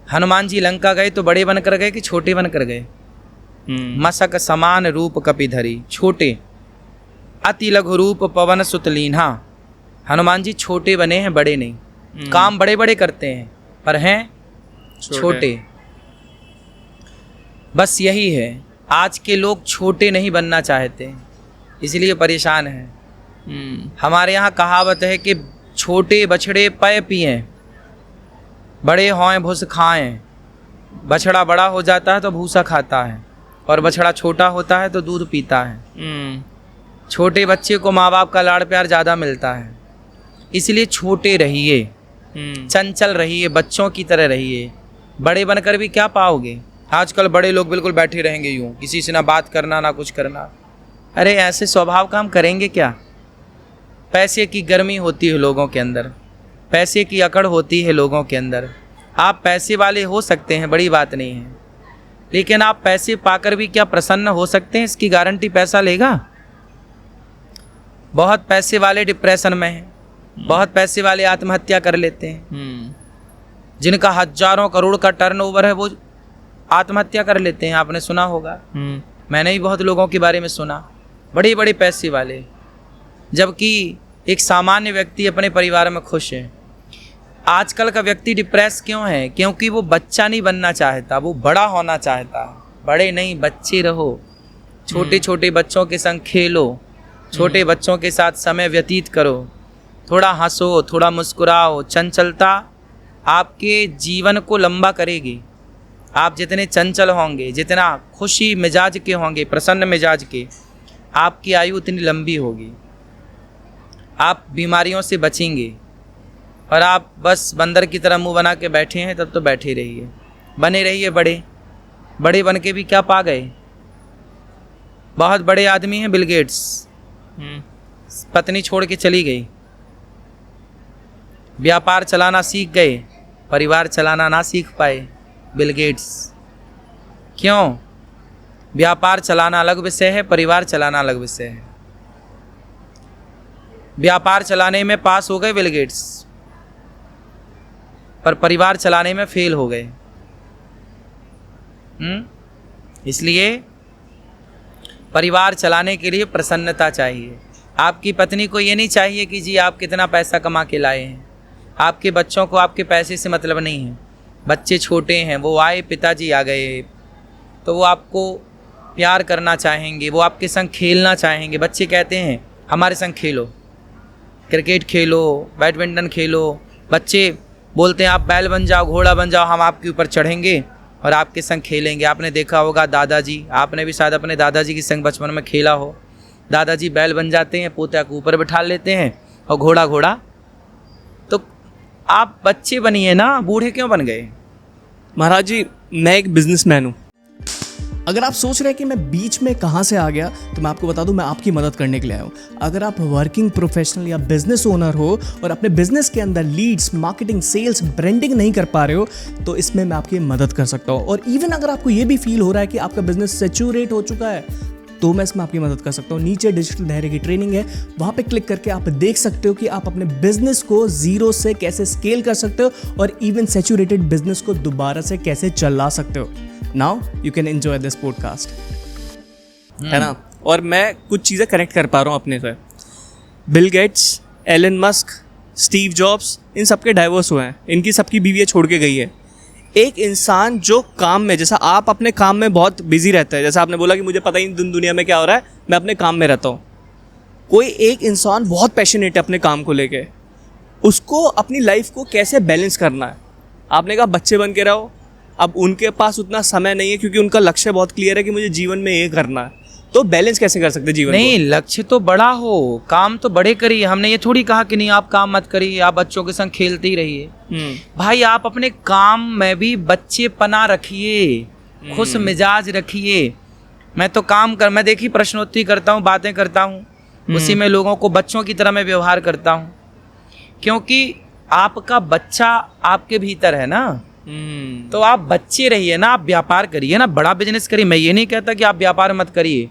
हनुमान जी लंका गए तो बड़े बन कर गए कि छोटे बन कर गए? मसक समान रूप कपिधरी, छोटे। अति लघु रूप पवन सुत लीन्हा। हनुमान जी छोटे बने हैं, बड़े नहीं। काम बड़े बड़े करते हैं पर हैं छोटे। बस यही है, आज के लोग छोटे नहीं बनना चाहते, इसलिए परेशान हैं। हमारे यहाँ कहावत है कि छोटे बछड़े पय पिएं, बड़े हों भूस खाएं। बछड़ा बड़ा हो जाता है तो भूसा खाता है, और बछड़ा छोटा होता है तो दूध पीता है। छोटे बच्चे को माँ बाप का लाड़ प्यार ज़्यादा मिलता है, इसलिए छोटे रहिए, चंचल रहिए, बच्चों की तरह रहिए। बड़े बनकर भी क्या पाओगे? आजकल बड़े लोग बिल्कुल बैठे रहेंगे यूं, किसी से ना बात करना ना कुछ करना। अरे ऐसे स्वभाव का हम करेंगे क्या? पैसे की गर्मी होती है लोगों के अंदर, पैसे की अकड़ होती है लोगों के अंदर। आप पैसे वाले हो सकते हैं, बड़ी बात नहीं है, लेकिन आप पैसे पाकर भी क्या प्रसन्न हो सकते हैं? इसकी गारंटी पैसा लेगा? बहुत पैसे वाले डिप्रेशन में हैं, बहुत पैसे वाले आत्महत्या कर लेते हैं। जिनका हजारों करोड़ का टर्नओवर है वो आत्महत्या कर लेते हैं। आपने सुना होगा, मैंने भी बहुत लोगों के बारे में सुना, बड़े बड़े पैसे वाले, जबकि एक सामान्य व्यक्ति अपने परिवार में खुश है। आजकल का व्यक्ति डिप्रेस क्यों है? क्योंकि वो बच्चा नहीं बनना चाहता, वो बड़ा होना चाहता है। बड़े नहीं, बच्चे रहो, छोटे छोटे बच्चों के संग खेलो, छोटे बच्चों के साथ समय व्यतीत करो, थोड़ा हंसो, थोड़ा मुस्कुराओ। चंचलता आपके जीवन को लंबा करेगी। आप जितने चंचल होंगे, जितना खुशी मिजाज के होंगे, प्रसन्न मिजाज के, आपकी आयु उतनी लंबी होगी। आप बीमारियों से बचेंगे। और आप बस बंदर की तरह मुंह बना के बैठे हैं, तब तो बैठे रहिए, बने रहिए बड़े। बड़े बन के भी क्या पा गए? बहुत बड़े आदमी हैं बिल गेट्स, पत्नी छोड़ के चली गई, व्यापार चलाना सीख गए, परिवार चलाना ना सीख पाए बिल गेट्स। क्यों? व्यापार चलाना अलग विषय है, परिवार चलाना अलग विषय है। व्यापार चलाने में पास हो गए बिल गेट्स, पर परिवार चलाने में फेल हो गए। इसलिए परिवार चलाने के लिए प्रसन्नता चाहिए। आपकी पत्नी को ये नहीं चाहिए कि जी आप कितना पैसा कमा के लाए हैं। आपके बच्चों को आपके पैसे से मतलब नहीं है। बच्चे छोटे हैं, वो आए, पिताजी आ गए, तो वो आपको प्यार करना चाहेंगे, वो आपके संग खेलना चाहेंगे। बच्चे कहते हैं हमारे संग खेलो, क्रिकेट खेलो, बैडमिंटन खेलो। बच्चे बोलते हैं आप बैल बन जाओ, घोड़ा बन जाओ, हम आपके ऊपर चढ़ेंगे और आपके संग खेलेंगे। आपने देखा होगा दादाजी, आपने भी शायद अपने दादाजी के संग बचपन में खेला हो। दादाजी बैल बन जाते हैं, पोता को ऊपर बिठा लेते हैं और घोड़ा। तो आप बच्चे बनिए ना, बूढ़े क्यों बन गए? महाराज जी, मैं एक बिजनेसमैन हूँ। अगर आप सोच रहे हैं कि मैं बीच में कहाँ से आ गया, तो मैं आपको बता दूं, मैं आपकी मदद करने के लिए आया हूँ। अगर आप वर्किंग प्रोफेशनल या बिजनेस ओनर हो और अपने बिजनेस के अंदर लीड्स, मार्केटिंग, सेल्स, ब्रांडिंग नहीं कर पा रहे हो, तो इसमें मैं आपकी मदद कर सकता हूँ। और इवन अगर आपको ये भी फील हो रहा है कि आपका बिजनेस सैचुरेट हो चुका है, तो मैं इसमें आपकी मदद कर सकता हूँ। नीचे डिजिटल धैर्य की ट्रेनिंग है, वहाँ पे क्लिक करके आप देख सकते हो कि आप अपने बिजनेस को जीरो से कैसे स्केल कर सकते हो और इवन सैचुरेटेड बिजनेस को दोबारा से कैसे चला सकते हो। Now you can enjoy this podcast, है ना। और मैं कुछ चीज़ें कनेक्ट कर पा रहा हूँ अपने से। Bill Gates, Elon Musk, Steve Jobs, इन सबके डाइवोर्स हुए हैं, इनकी सबकी बीवियाँ छोड़ के गई है। एक इंसान जो काम में, जैसा आप अपने काम में बहुत बिजी रहता है, जैसा आपने बोला कि मुझे पता ही नहीं दुनिया में क्या हो रहा है, मैं अपने काम में रहता हूँ। कोई एक इंसान बहुत पैशनेट है अपने काम को लेके, उसको अपनी लाइफ को कैसे बैलेंस करना है। आपने कहा बच्चे बन के रहो, अब उनके पास उतना समय नहीं है क्योंकि उनका लक्ष्य बहुत क्लियर है कि मुझे जीवन में ये करना है। तो बैलेंस कैसे कर सकते जीवन नहीं, को? लक्ष्य तो बड़ा हो, काम तो बड़े करिए। हमने ये थोड़ी कहा कि नहीं आप काम मत करिए, आप बच्चों के संग खेलते ही रहिए। भाई आप अपने काम में भी बच्चेपना रखिए, खुश मिजाज रखिए। मैं देखिए प्रश्नोत्तरी करता हूँ, बातें करता हूँ, उसी में लोगों को बच्चों की तरह मैं व्यवहार करता हूँ, क्योंकि आपका बच्चा आपके भीतर है ना। तो आप बच्चे रहिए ना, आप व्यापार करिए ना, बड़ा बिजनेस करिए। मैं ये नहीं कहता कि आप व्यापार मत करिए,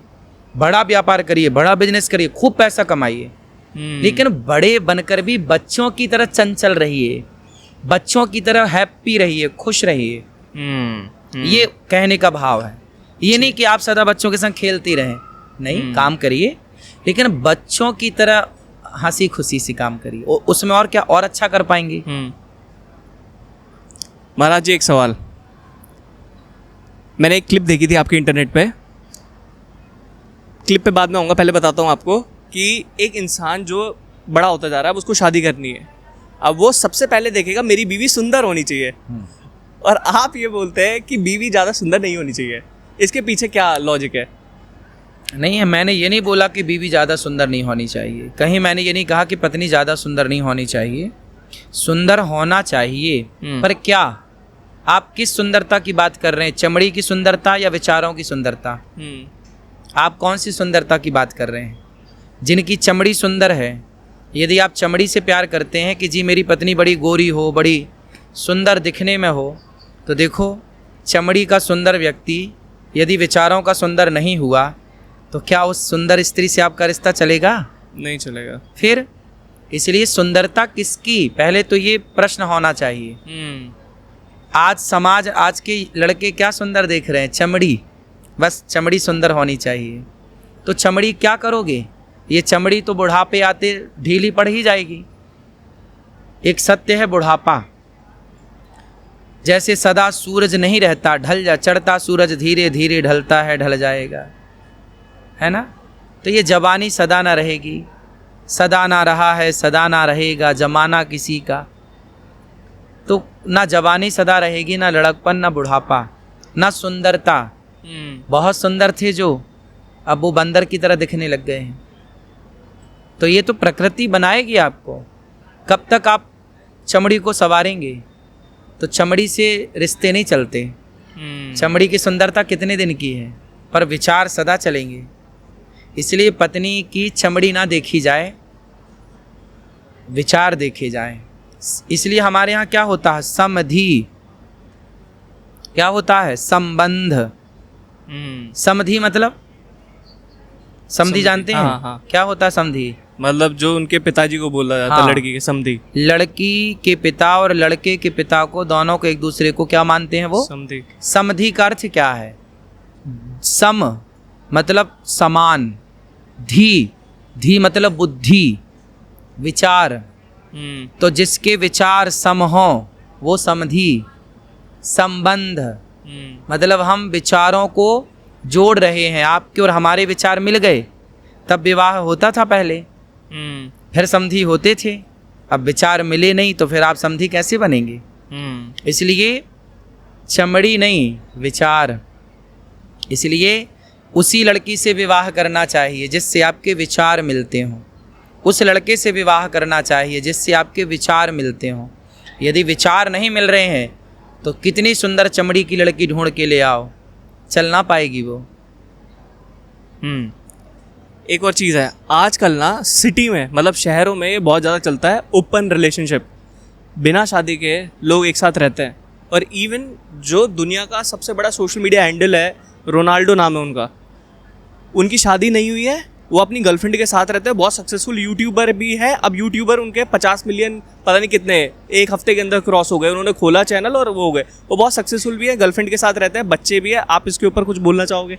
बड़ा व्यापार करिए, बड़ा बिजनेस करिए, खूब पैसा कमाइए, लेकिन बड़े बनकर भी बच्चों की तरह चंचल रहिए, बच्चों की तरह हैप्पी रहिए, खुश रहिए। ये कहने का भाव है। ये नहीं कि आप सदा बच्चों के संग खेलते रहें, नहीं, काम करिए, लेकिन बच्चों की तरह हंसी खुशी से काम करिए। उसमें और क्या और अच्छा कर पाएंगे। महाराज जी, एक सवाल। मैंने एक क्लिप देखी थी आपके इंटरनेट पे, क्लिप पे बाद में आऊँगा, पहले बताता हूँ आपको कि एक इंसान जो बड़ा होता जा रहा है, अब उसको शादी करनी है। अब वो सबसे पहले देखेगा मेरी बीवी सुंदर होनी चाहिए, और आप ये बोलते हैं कि बीवी ज़्यादा सुंदर नहीं होनी चाहिए। इसके पीछे क्या लॉजिक है? नहीं, मैंने ये नहीं बोला कि बीवी ज़्यादा सुंदर नहीं होनी चाहिए, कहीं मैंने ये नहीं कहा कि पत्नी ज़्यादा सुंदर नहीं होनी चाहिए। सुंदर होना चाहिए, पर क्या आप किस सुंदरता की बात कर रहे हैं? चमड़ी की सुंदरता या विचारों की सुंदरता? आप कौन सी सुंदरता की बात कर रहे हैं? जिनकी चमड़ी सुंदर है, यदि आप चमड़ी से प्यार करते हैं कि जी मेरी पत्नी बड़ी गोरी हो, बड़ी सुंदर दिखने में हो, तो देखो चमड़ी का सुंदर व्यक्ति यदि विचारों का सुंदर नहीं हुआ, तो क्या उस सुंदर स्त्री से आपका रिश्ता चलेगा? नहीं चलेगा। फिर इसलिए सुंदरता किसकी, पहले तो ये प्रश्न होना चाहिए। आज समाज, आज के लड़के क्या सुंदर देख रहे हैं? चमड़ी, बस चमड़ी सुंदर होनी चाहिए। तो चमड़ी क्या करोगे? ये चमड़ी तो बुढ़ापे आते ढीली पड़ ही जाएगी। एक सत्य है बुढ़ापा, जैसे सदा सूरज नहीं रहता, ढल जा, चढ़ता सूरज धीरे धीरे ढलता है, ढल जाएगा, है ना। तो ये जवानी सदा ना रहेगी, सदा ना रहा है, सदा ना रहेगा जमाना किसी का। तो ना जवानी सदा रहेगी, ना लड़कपन, ना बुढ़ापा, ना सुंदरता। बहुत सुंदर थे जो, अब वो बंदर की तरह दिखने लग गए हैं। तो ये तो प्रकृति बनाएगी आपको। कब तक आप चमड़ी को संवारेंगे? तो चमड़ी से रिश्ते नहीं चलते। चमड़ी की सुंदरता कितने दिन की है, पर विचार सदा चलेंगे। इसलिए पत्नी की चमड़ी ना देखी जाए, विचार देखे जाएं। इसलिए हमारे यहाँ क्या होता है? समधि। क्या होता है? संबंध। समधि मतलब समधि जानते हैं? हाँ। क्या होता है समधि? मतलब जो उनके पिताजी को बोला जाता है, लड़की के समधि। लड़की के पिता और लड़के के पिता को, दोनों को एक दूसरे को क्या मानते हैं? वो समधि। समधि का अर्थ क्या है? सम मतलब समान, धी मतलब बुद्धि, विचार। तो जिसके विचार सम हो वो समधि। संबंध मतलब हम विचारों को जोड़ रहे हैं, आपके और हमारे विचार मिल गए, तब विवाह होता था पहले, फिर समधि होते थे। अब विचार मिले नहीं तो फिर आप समधि कैसे बनेंगे? इसलिए चमड़ी नहीं, विचार। इसलिए उसी लड़की से विवाह करना चाहिए जिससे आपके विचार मिलते हों, उस लड़के से विवाह करना चाहिए जिससे आपके विचार मिलते हों। यदि विचार नहीं मिल रहे हैं तो कितनी सुंदर चमड़ी की लड़की ढूंढ के ले आओ, चल ना पाएगी वो। एक और चीज़ है, आजकल ना सिटी में मतलब शहरों में ये बहुत ज़्यादा चलता है ओपन रिलेशनशिप, बिना शादी के लोग एक साथ रहते हैं। और इवन जो दुनिया का सबसे बड़ा सोशल मीडिया हैंडल है, रोनाल्डो नाम है उनका, उनकी शादी नहीं हुई है, वो अपनी गर्लफ्रेंड के साथ रहते हैं। बहुत सक्सेसफुल यूट्यूबर भी है। अब यूट्यूबर उनके 50 मिलियन पता नहीं कितने एक हफ्ते के अंदर क्रॉस हो गए। उन्होंने खोला चैनल और वो हो गए। वो बहुत सक्सेसफुल भी है, गर्लफ्रेंड के साथ रहते हैं, बच्चे भी है। आप इसके ऊपर कुछ बोलना चाहोगे?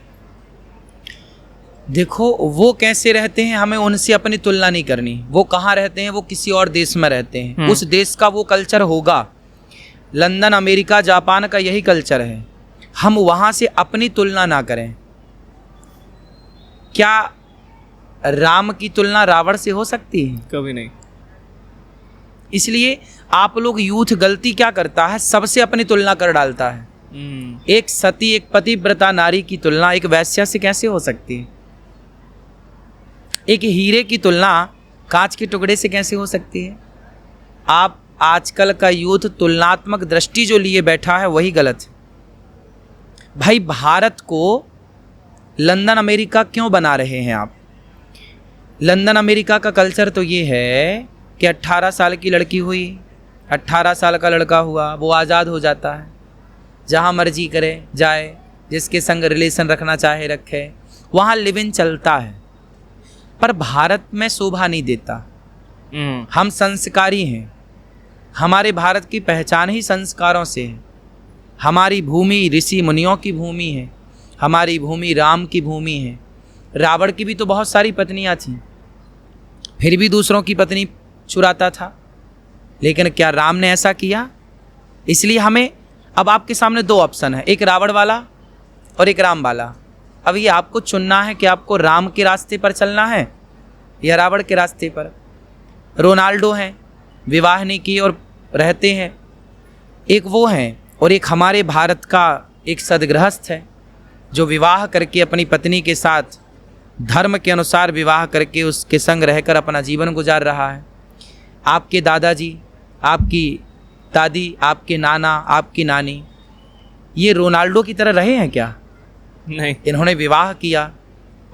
देखो वो कैसे रहते हैं, हमें उनसे अपनी तुलना नहीं करनी। वो कहाँ रहते हैं, वो किसी और देश में रहते हैं, उस देश का वो कल्चर होगा। लंदन, अमेरिका, जापान का यही कल्चर है। हम वहाँ से अपनी तुलना ना करें। क्या राम की तुलना रावण से हो सकती है? कभी नहीं। इसलिए आप लोग यूथ गलती क्या करता है, सबसे अपनी तुलना कर डालता है। एक सती, एक पतिव्रता नारी की तुलना एक वैश्या से कैसे हो सकती है? एक हीरे की तुलना कांच के टुकड़े से कैसे हो सकती है? आप आजकल का यूथ तुलनात्मक दृष्टि जो लिए बैठा है वही गलत है। भाई भारत को लंदन अमेरिका क्यों बना रहे हैं आप? लंदन अमेरिका का कल्चर तो ये है कि 18 साल की लड़की हुई, 18 साल का लड़का हुआ, वो आज़ाद हो जाता है, जहाँ मर्जी करे जाए, जिसके संग रिलेशन रखना चाहे रखे, वहाँ लिव इन चलता है। पर भारत में शोभा नहीं देता। हम संस्कारी हैं, हमारे भारत की पहचान ही संस्कारों से है। हमारी भूमि ऋषि मुनियों की भूमि है, हमारी भूमि राम की भूमि है। रावण की भी तो बहुत सारी पत्नियां थीं, फिर भी दूसरों की पत्नी चुराता था, लेकिन क्या राम ने ऐसा किया? इसलिए हमें अब आपके सामने दो ऑप्शन है, एक रावण वाला और एक राम वाला। अब ये आपको चुनना है कि आपको राम के रास्ते पर चलना है या रावण के रास्ते पर। रोनाल्डो हैं, विवाह नहीं किए और रहते हैं, एक वो हैं, और एक हमारे भारत का एक सदगृहस्थ है जो विवाह करके अपनी पत्नी के साथ धर्म के अनुसार विवाह करके उसके संग रहकर अपना जीवन गुजार रहा है। आपके दादाजी, आपकी दादी, आपके नाना, आपकी नानी ये रोनाल्डो की तरह रहे हैं क्या? नहीं। इन्होंने विवाह किया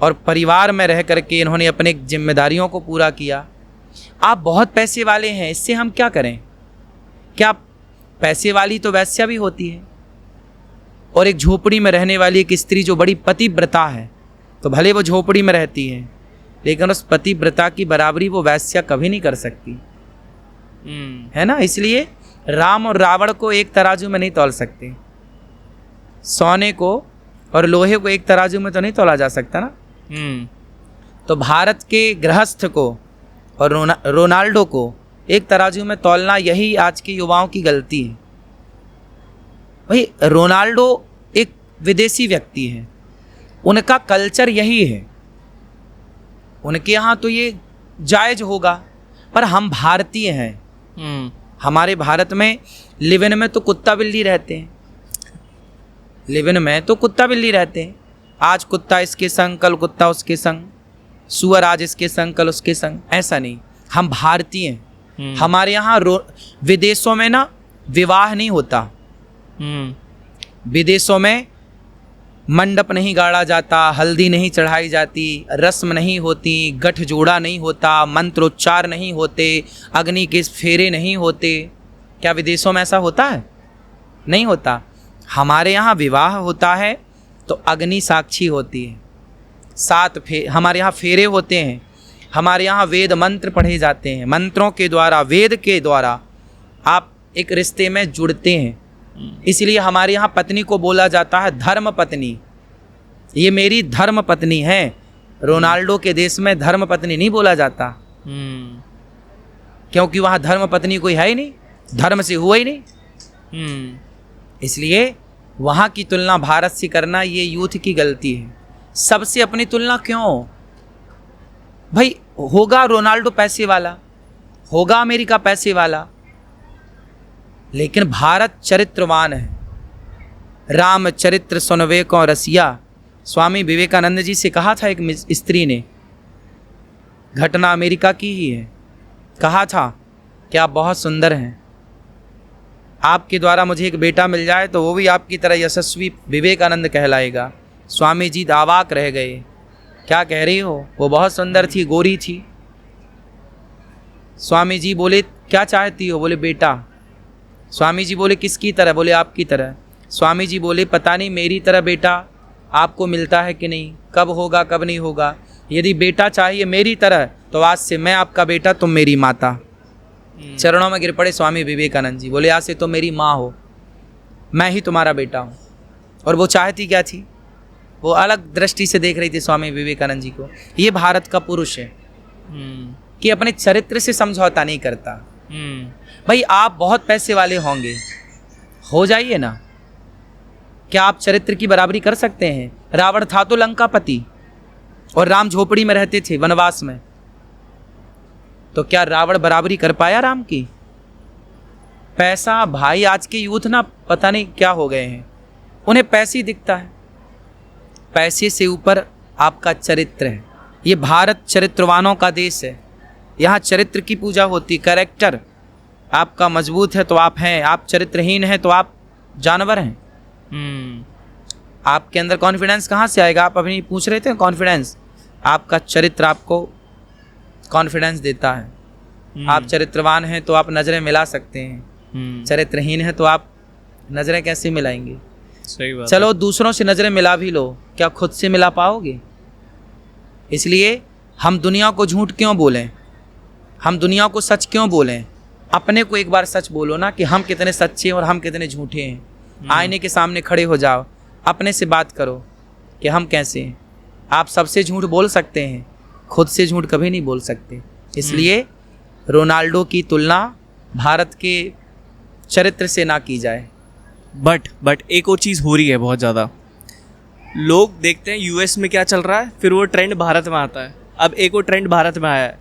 और परिवार में रह करके इन्होंने अपने जिम्मेदारियों को पूरा किया। आप बहुत पैसे वाले हैं, इससे हम क्या करें? क्या पैसे वाली तो वैश्या भी होती है, और एक झोपड़ी में रहने वाली एक स्त्री जो बड़ी पतिव्रता है, तो भले वो झोपड़ी में रहती है, लेकिन उस पतिव्रता की बराबरी वो वैश्या कभी नहीं कर सकती, है ना। इसलिए राम और रावण को एक तराजू में नहीं तौल सकते। सोने को और लोहे को एक तराजू में तो नहीं तोला जा सकता ना। तो भारत के गृहस्थ को और रोनाल्डो को एक तराजू में तौलना, यही आज के युवाओं की गलती है। भाई रोनाल्डो एक विदेशी व्यक्ति है, उनका कल्चर यही है, उनके यहाँ तो ये जायज होगा, पर हम भारतीय हैं। हमारे भारत में लिव इन में तो कुत्ता बिल्ली रहते हैं, लिव इन में तो कुत्ता बिल्ली रहते हैं। आज कुत्ता इसके संग, कल कुत्ता उसके संग, सुअर आज इसके संग, कल उसके संग। ऐसा नहीं, हम भारतीय हैं। हमारे यहाँ विदेशों में ना विवाह नहीं होता, विदेशों में मंडप नहीं गाड़ा जाता, हल्दी नहीं चढ़ाई जाती, रस्म नहीं होती, गठजोड़ा नहीं होता, मंत्रोच्चार नहीं होते, अग्नि के फेरे नहीं होते। क्या विदेशों में ऐसा होता है? नहीं होता। हमारे यहाँ विवाह होता है तो अग्नि साक्षी होती है, 7 हमारे यहाँ फेरे होते हैं, हमारे यहाँ वेद मंत्र पढ़े जाते हैं, मंत्रों के द्वारा, वेद के द्वारा आप एक रिश्ते में जुड़ते हैं। इसलिए हमारे यहाँ पत्नी को बोला जाता है धर्म पत्नी, ये मेरी धर्म पत्नी है। रोनाल्डो के देश में धर्म पत्नी नहीं बोला जाता, क्योंकि वहाँ धर्म पत्नी कोई है ही नहीं, धर्म से हुआ ही नहीं। इसलिए वहाँ की तुलना भारत से करना ये यूथ की गलती है। सबसे अपनी तुलना क्यों? भाई होगा रोनाल्डो पैसे वाला, होगा अमेरिका पैसे वाला, लेकिन भारत चरित्रवान है। राम चरित्र सुनवे को रसिया, स्वामी विवेकानंद जी से कहा था एक स्त्री ने, घटना अमेरिका की ही है, कहा था कि आप बहुत सुंदर हैं, आपके द्वारा मुझे एक बेटा मिल जाए तो वो भी आपकी तरह यशस्वी विवेकानंद कहलाएगा। स्वामी जी अवाक रह गए, क्या कह रही हो? वो बहुत सुंदर थी, गोरी थी। स्वामी जी बोले क्या चाहती हो? बोले बेटा। स्वामी जी बोले किसकी तरह? बोले आपकी तरह। स्वामी जी बोले पता नहीं मेरी तरह बेटा आपको मिलता है कि नहीं, कब होगा कब नहीं होगा। यदि बेटा चाहिए मेरी तरह तो आज से मैं आपका बेटा, तुम मेरी माता। चरणों में गिर पड़े स्वामी विवेकानंद जी, बोले आज से तुम मेरी माँ हो, मैं ही तुम्हारा बेटा हूँ। और वो चाहती क्या थी? वो अलग दृष्टि से देख रही थी स्वामी विवेकानंद जी को। ये भारत का पुरुष है कि अपने चरित्र से समझौता नहीं करता। भाई आप बहुत पैसे वाले होंगे, हो जाइए ना, क्या आप चरित्र की बराबरी कर सकते हैं? रावण था तो लंकापति और राम झोपड़ी में रहते थे वनवास में, तो क्या रावण बराबरी कर पाया राम की? पैसा, भाई आज के यूथ ना पता नहीं क्या हो गए हैं, उन्हें पैसे ही दिखता है। पैसे से ऊपर आपका चरित्र है। ये भारत चरित्रवानों का देश है, यहाँ चरित्र की पूजा होती। कैरेक्टर आपका मजबूत है तो आप हैं, आप चरित्रहीन हैं तो आप जानवर हैं। आपके अंदर कॉन्फिडेंस कहाँ से आएगा? आप अपनी पूछ रहे थे कॉन्फिडेंस, आपका चरित्र आपको कॉन्फिडेंस देता है। आप चरित्रवान हैं तो आप नज़रें मिला सकते हैं, चरित्रहीन है तो आप नज़रें कैसे मिलाएंगे? सही बात। चलो दूसरों से नज़रें मिला भी लो, क्या खुद से मिला पाओगे? इसलिए हम दुनिया को झूठ क्यों बोलें, हम दुनिया को सच क्यों बोलें? अपने को एक बार सच बोलो ना कि हम कितने सच्चे हैं और हम कितने झूठे हैं। आईने के सामने खड़े हो जाओ, अपने से बात करो कि हम कैसे हैं। आप सबसे झूठ बोल सकते हैं, खुद से झूठ कभी नहीं बोल सकते। इसलिए रोनाल्डो की तुलना भारत के चरित्र से ना की जाए। बट एक और चीज़ हो रही है बहुत ज़्यादा। लोग देखते हैं यूएस में क्या चल रहा है, फिर वो ट्रेंड भारत में आता है। अब एक और ट्रेंड भारत में आया है,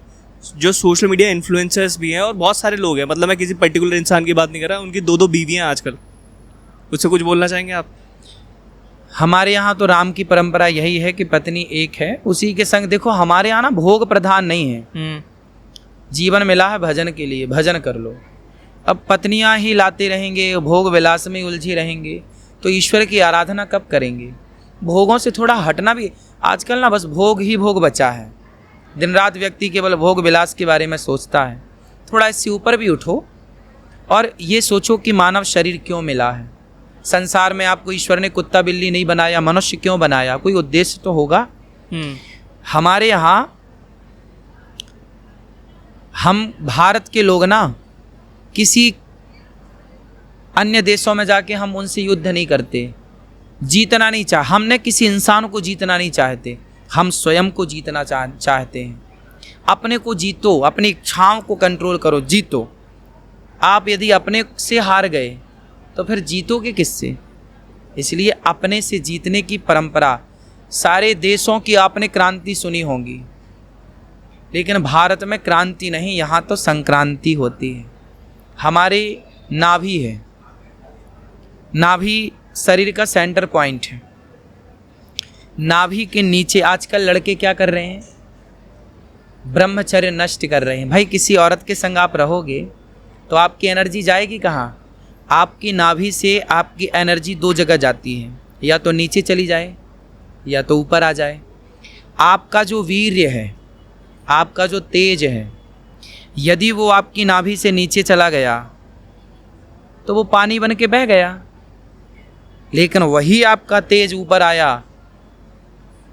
जो सोशल मीडिया इन्फ्लुएंसर्स भी हैं और बहुत सारे लोग हैं, मतलब मैं किसी पर्टिकुलर इंसान की बात नहीं कर रहा, उनकी 2-2 बीवियाँ आजकल। उससे कुछ बोलना चाहेंगे आप? हमारे यहाँ तो राम की परंपरा यही है कि पत्नी एक है, उसी के संग। देखो हमारे यहाँ ना भोग प्रधान नहीं है, जीवन मिला है भजन के लिए, भजन कर लो। अब पत्नियाँ ही लाते रहेंगे, भोग विलास में उलझे रहेंगे, तो ईश्वर की आराधना कब करेंगे? भोगों से थोड़ा हटना भी। आजकल ना बस भोग ही भोग बचा है, दिन रात व्यक्ति केवल भोग विलास के बारे में सोचता है। थोड़ा इससे ऊपर भी उठो और ये सोचो कि मानव शरीर क्यों मिला है। संसार में आपको ईश्वर ने कुत्ता बिल्ली नहीं बनाया, मनुष्य क्यों बनाया? कोई उद्देश्य तो होगा। हमारे यहाँ हम भारत के लोग ना किसी अन्य देशों में जाके हम उनसे युद्ध नहीं करते, जीतना नहीं हमने किसी इंसान को जीतना नहीं चाहते, हम स्वयं को जीतना चाहते हैं। अपने को जीतो, अपनी इच्छाओं को कंट्रोल करो, जीतो। आप यदि अपने से हार गए तो फिर जीतोगे किससे? इसलिए अपने से जीतने की परंपरा, सारे देशों की आपने क्रांति सुनी होगी, लेकिन भारत में क्रांति नहीं, यहाँ तो संक्रांति होती है। हमारे नाभि है, नाभि शरीर का सेंटर पॉइंट है। नाभि के नीचे आजकल लड़के क्या कर रहे हैं? ब्रह्मचर्य नष्ट कर रहे हैं। भाई किसी औरत के संग आप रहोगे तो आपकी एनर्जी जाएगी कहाँ? आपकी नाभि से आपकी एनर्जी 2 जगह जाती है, या तो नीचे चली जाए या तो ऊपर आ जाए। आपका जो वीर्य है, आपका जो तेज है, यदि वो आपकी नाभि से नीचे चला गया तो वो पानी बन के बह गया, लेकिन वही आपका तेज ऊपर आया।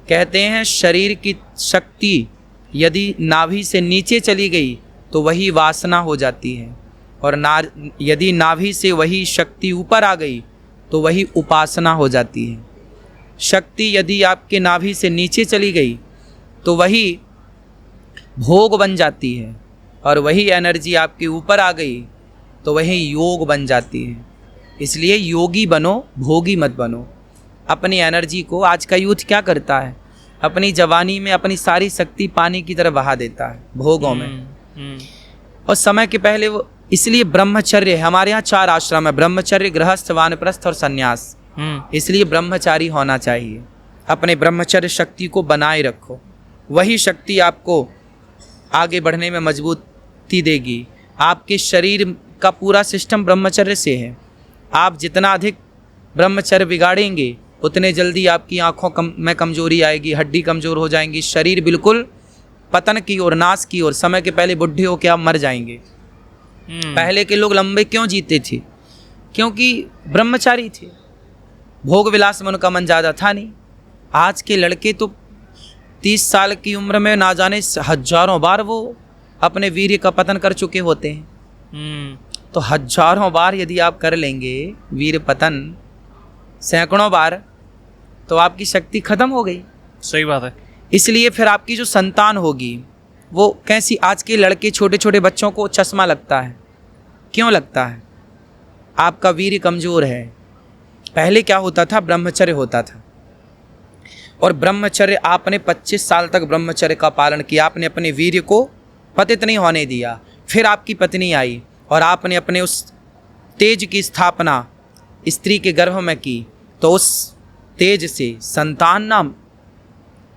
कहते हैं शरीर की शक्ति यदि नाभि से नीचे चली गई तो वही वासना हो जाती है, और यदि नाभि से वही शक्ति ऊपर आ गई तो वही उपासना हो जाती है। शक्ति यदि आपके नाभि से नीचे चली गई तो वही भोग बन जाती है, और वही एनर्जी आपके ऊपर आ गई तो वही योग बन जाती है। इसलिए योगी बनो, भोगी मत बनो। अपनी एनर्जी को, आज का यूथ क्या करता है? अपनी जवानी में अपनी सारी शक्ति पानी की तरह बहा देता है, भोगों में। और समय के पहले वो, इसलिए ब्रह्मचर्य है। हमारे यहाँ 4 आश्रम है, ब्रह्मचर्य, गृहस्थ, वानप्रस्थ और संन्यास। इसलिए ब्रह्मचारी होना चाहिए। अपने ब्रह्मचर्य शक्ति को बनाए रखो, वही शक्ति आपको आगे बढ़ने में मजबूती देगी। आपके शरीर का पूरा सिस्टम ब्रह्मचर्य से है। आप जितना अधिक ब्रह्मचर्य बिगाड़ेंगे उतने जल्दी आपकी आँखों में कमजोरी आएगी, हड्डी कमज़ोर हो जाएंगी, शरीर बिल्कुल पतन की ओर, नाश की ओर, समय के पहले बुढ़े होकर आप मर जाएंगे। पहले के लोग लंबे क्यों जीते थे? क्योंकि ब्रह्मचारी थे, भोग विलास में उनका मन ज़्यादा था नहीं। आज के लड़के तो 30 साल की उम्र में ना जाने हजारों बार वो अपने वीर्य का पतन कर चुके होते हैं। तो हजारों बार यदि आप कर लेंगे वीर्य पतन, सैकड़ों बार, तो आपकी शक्ति खत्म हो गई। सही बात है। इसलिए फिर आपकी जो संतान होगी वो कैसी? आज के लड़के, छोटे छोटे बच्चों को चश्मा लगता है। क्यों लगता है? आपका वीर्य कमज़ोर है। पहले क्या होता था? ब्रह्मचर्य होता था, और ब्रह्मचर्य आपने 25 साल तक ब्रह्मचर्य का पालन किया, आपने अपने वीर्य को पतित नहीं होने दिया। फिर आपकी पत्नी आई और आपने अपने उस तेज की स्थापना स्त्री के गर्भ में की, तो उस तेज से संतान ना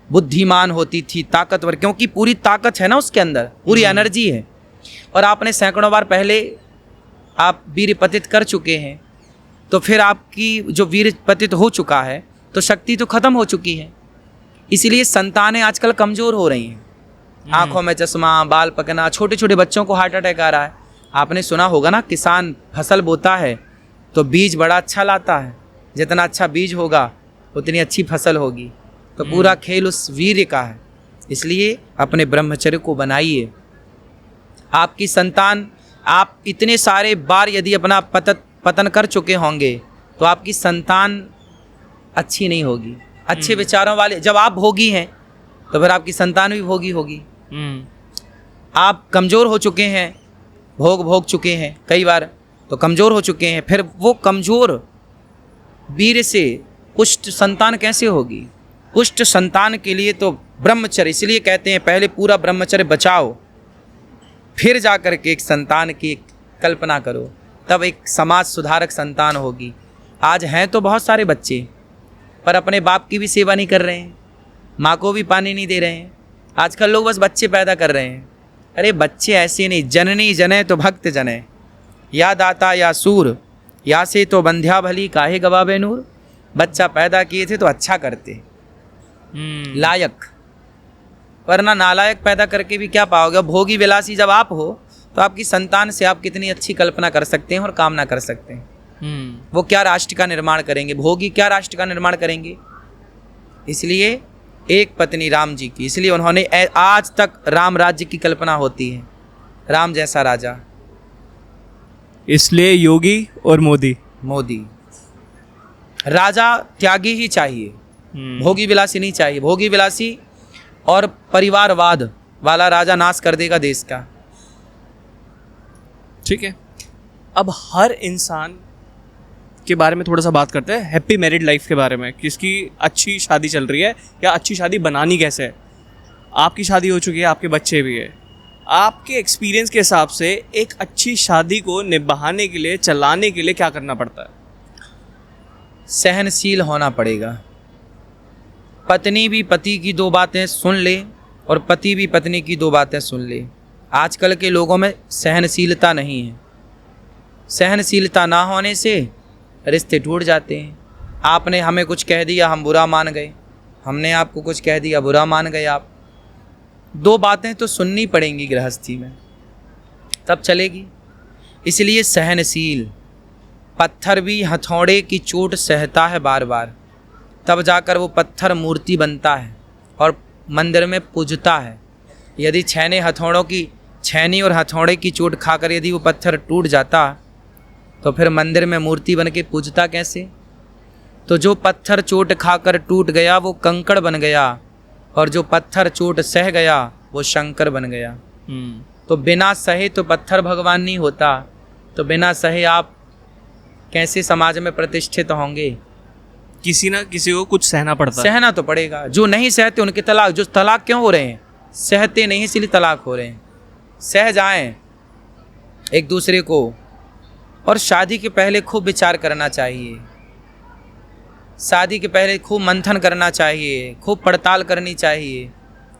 बुद्धिमान होती थी, ताकतवर, क्योंकि पूरी ताकत है ना उसके अंदर, पूरी एनर्जी है। और आपने सैकड़ों बार पहले आप वीर्य पतित कर चुके हैं, तो फिर आपकी जो वीर्य पतित हो चुका है तो शक्ति तो खत्म हो चुकी है। इसीलिए संतानें आजकल कमज़ोर हो रही हैं, आंखों में चश्मा, बाल पकना, छोटे छोटे बच्चों को हार्ट अटैक आ रहा है। आपने सुना होगा ना, किसान फसल बोता है तो बीज बड़ा अच्छा लाता है, जितना अच्छा बीज होगा उतनी अच्छी फसल होगी। तो पूरा खेल उस वीर्य का है। इसलिए अपने ब्रह्मचर्य को बनाइए। आपकी संतान, आप इतने सारे बार यदि अपना पतन कर चुके होंगे तो आपकी संतान अच्छी नहीं होगी। अच्छे विचारों वाले, जब आप भोगी हैं तो फिर आपकी संतान भी भोगी होगी। आप कमज़ोर हो चुके हैं, भोग चुके हैं कई बार, तो कमज़ोर हो चुके हैं, फिर वो कमज़ोर वीर्य से पुष्ट संतान कैसे होगी? पुष्ट संतान के लिए तो ब्रह्मचर्य, इसलिए कहते हैं पहले पूरा ब्रह्मचर्य बचाओ, फिर जा कर के एक संतान की कल्पना करो, तब एक समाज सुधारक संतान होगी। आज हैं तो बहुत सारे बच्चे, पर अपने बाप की भी सेवा नहीं कर रहे हैं, माँ को भी पानी नहीं दे रहे हैं। आजकल लोग बस बच्चे पैदा कर रहे हैं। अरे बच्चे ऐसे नहीं, जननी जने तो भक्त जने, या दाता या सूर, या से तो बंध्या भली काहे गवाबे नूर। बच्चा पैदा किए थे तो अच्छा करते, लायक, वरना नालायक पैदा करके भी क्या पाओगे? भोगी विलासी जब आप हो तो आपकी संतान से आप कितनी अच्छी कल्पना कर सकते हैं और कामना कर सकते हैं। वो क्या राष्ट्र का निर्माण करेंगे? भोगी क्या राष्ट्र का निर्माण करेंगे? इसलिए एक पत्नी राम जी की, इसलिए उन्होंने, आज तक राम राज्य की कल्पना होती है, राम जैसा राजा। इसलिए योगी और मोदी राजा त्यागी ही चाहिए, भोगी विलासी नहीं चाहिए। भोगी विलासी और परिवारवाद वाला राजा नाश कर देगा देश का। ठीक है, अब हर इंसान के बारे में थोड़ा सा बात करते हैं, हैप्पी मैरिड लाइफ के बारे में, किसकी अच्छी शादी चल रही है या अच्छी शादी बनानी कैसे है। आपकी शादी हो चुकी है, आपके बच्चे भी है, आपके एक्सपीरियंस के हिसाब से एक अच्छी शादी को निभाने के लिए, चलाने के लिए क्या करना पड़ता है? सहनशील होना पड़ेगा। पत्नी भी पति की दो बातें सुन ले और पति भी पत्नी की दो बातें सुन ले। आजकल के लोगों में सहनशीलता नहीं है। सहनशीलता ना होने से रिश्ते टूट जाते हैं। आपने हमें कुछ कह दिया, हम बुरा मान गए, हमने आपको कुछ कह दिया, बुरा मान गए आप। दो बातें तो सुननी पड़ेंगी गृहस्थी में, तब चलेगी। इसलिए सहनशील, पत्थर भी हथौड़े की चोट सहता है बार बार, तब जाकर वो पत्थर मूर्ति बनता है और मंदिर में पूजता है। यदि छैनी और हथौड़े की चोट खाकर यदि वो पत्थर टूट जाता तो फिर मंदिर में मूर्ति बन के पूजता कैसे? तो जो पत्थर चोट खाकर टूट गया वो कंकड़ बन गया, और जो पत्थर चोट सह गया वो शंकर बन गया। तो बिना सहे तो पत्थर भगवान नहीं होता, तो बिना सहे आप कैसे समाज में प्रतिष्ठित होंगे? किसी ना किसी को कुछ सहना पड़ता है। सहना तो पड़ेगा। जो नहीं सहते उनके तलाक, जो तलाक क्यों हो रहे हैं? सहते नहीं इसलिए तलाक हो रहे हैं। सह जाएं एक दूसरे को, और शादी के पहले खूब विचार करना चाहिए। शादी के पहले खूब मंथन करना चाहिए, खूब पड़ताल करनी चाहिए।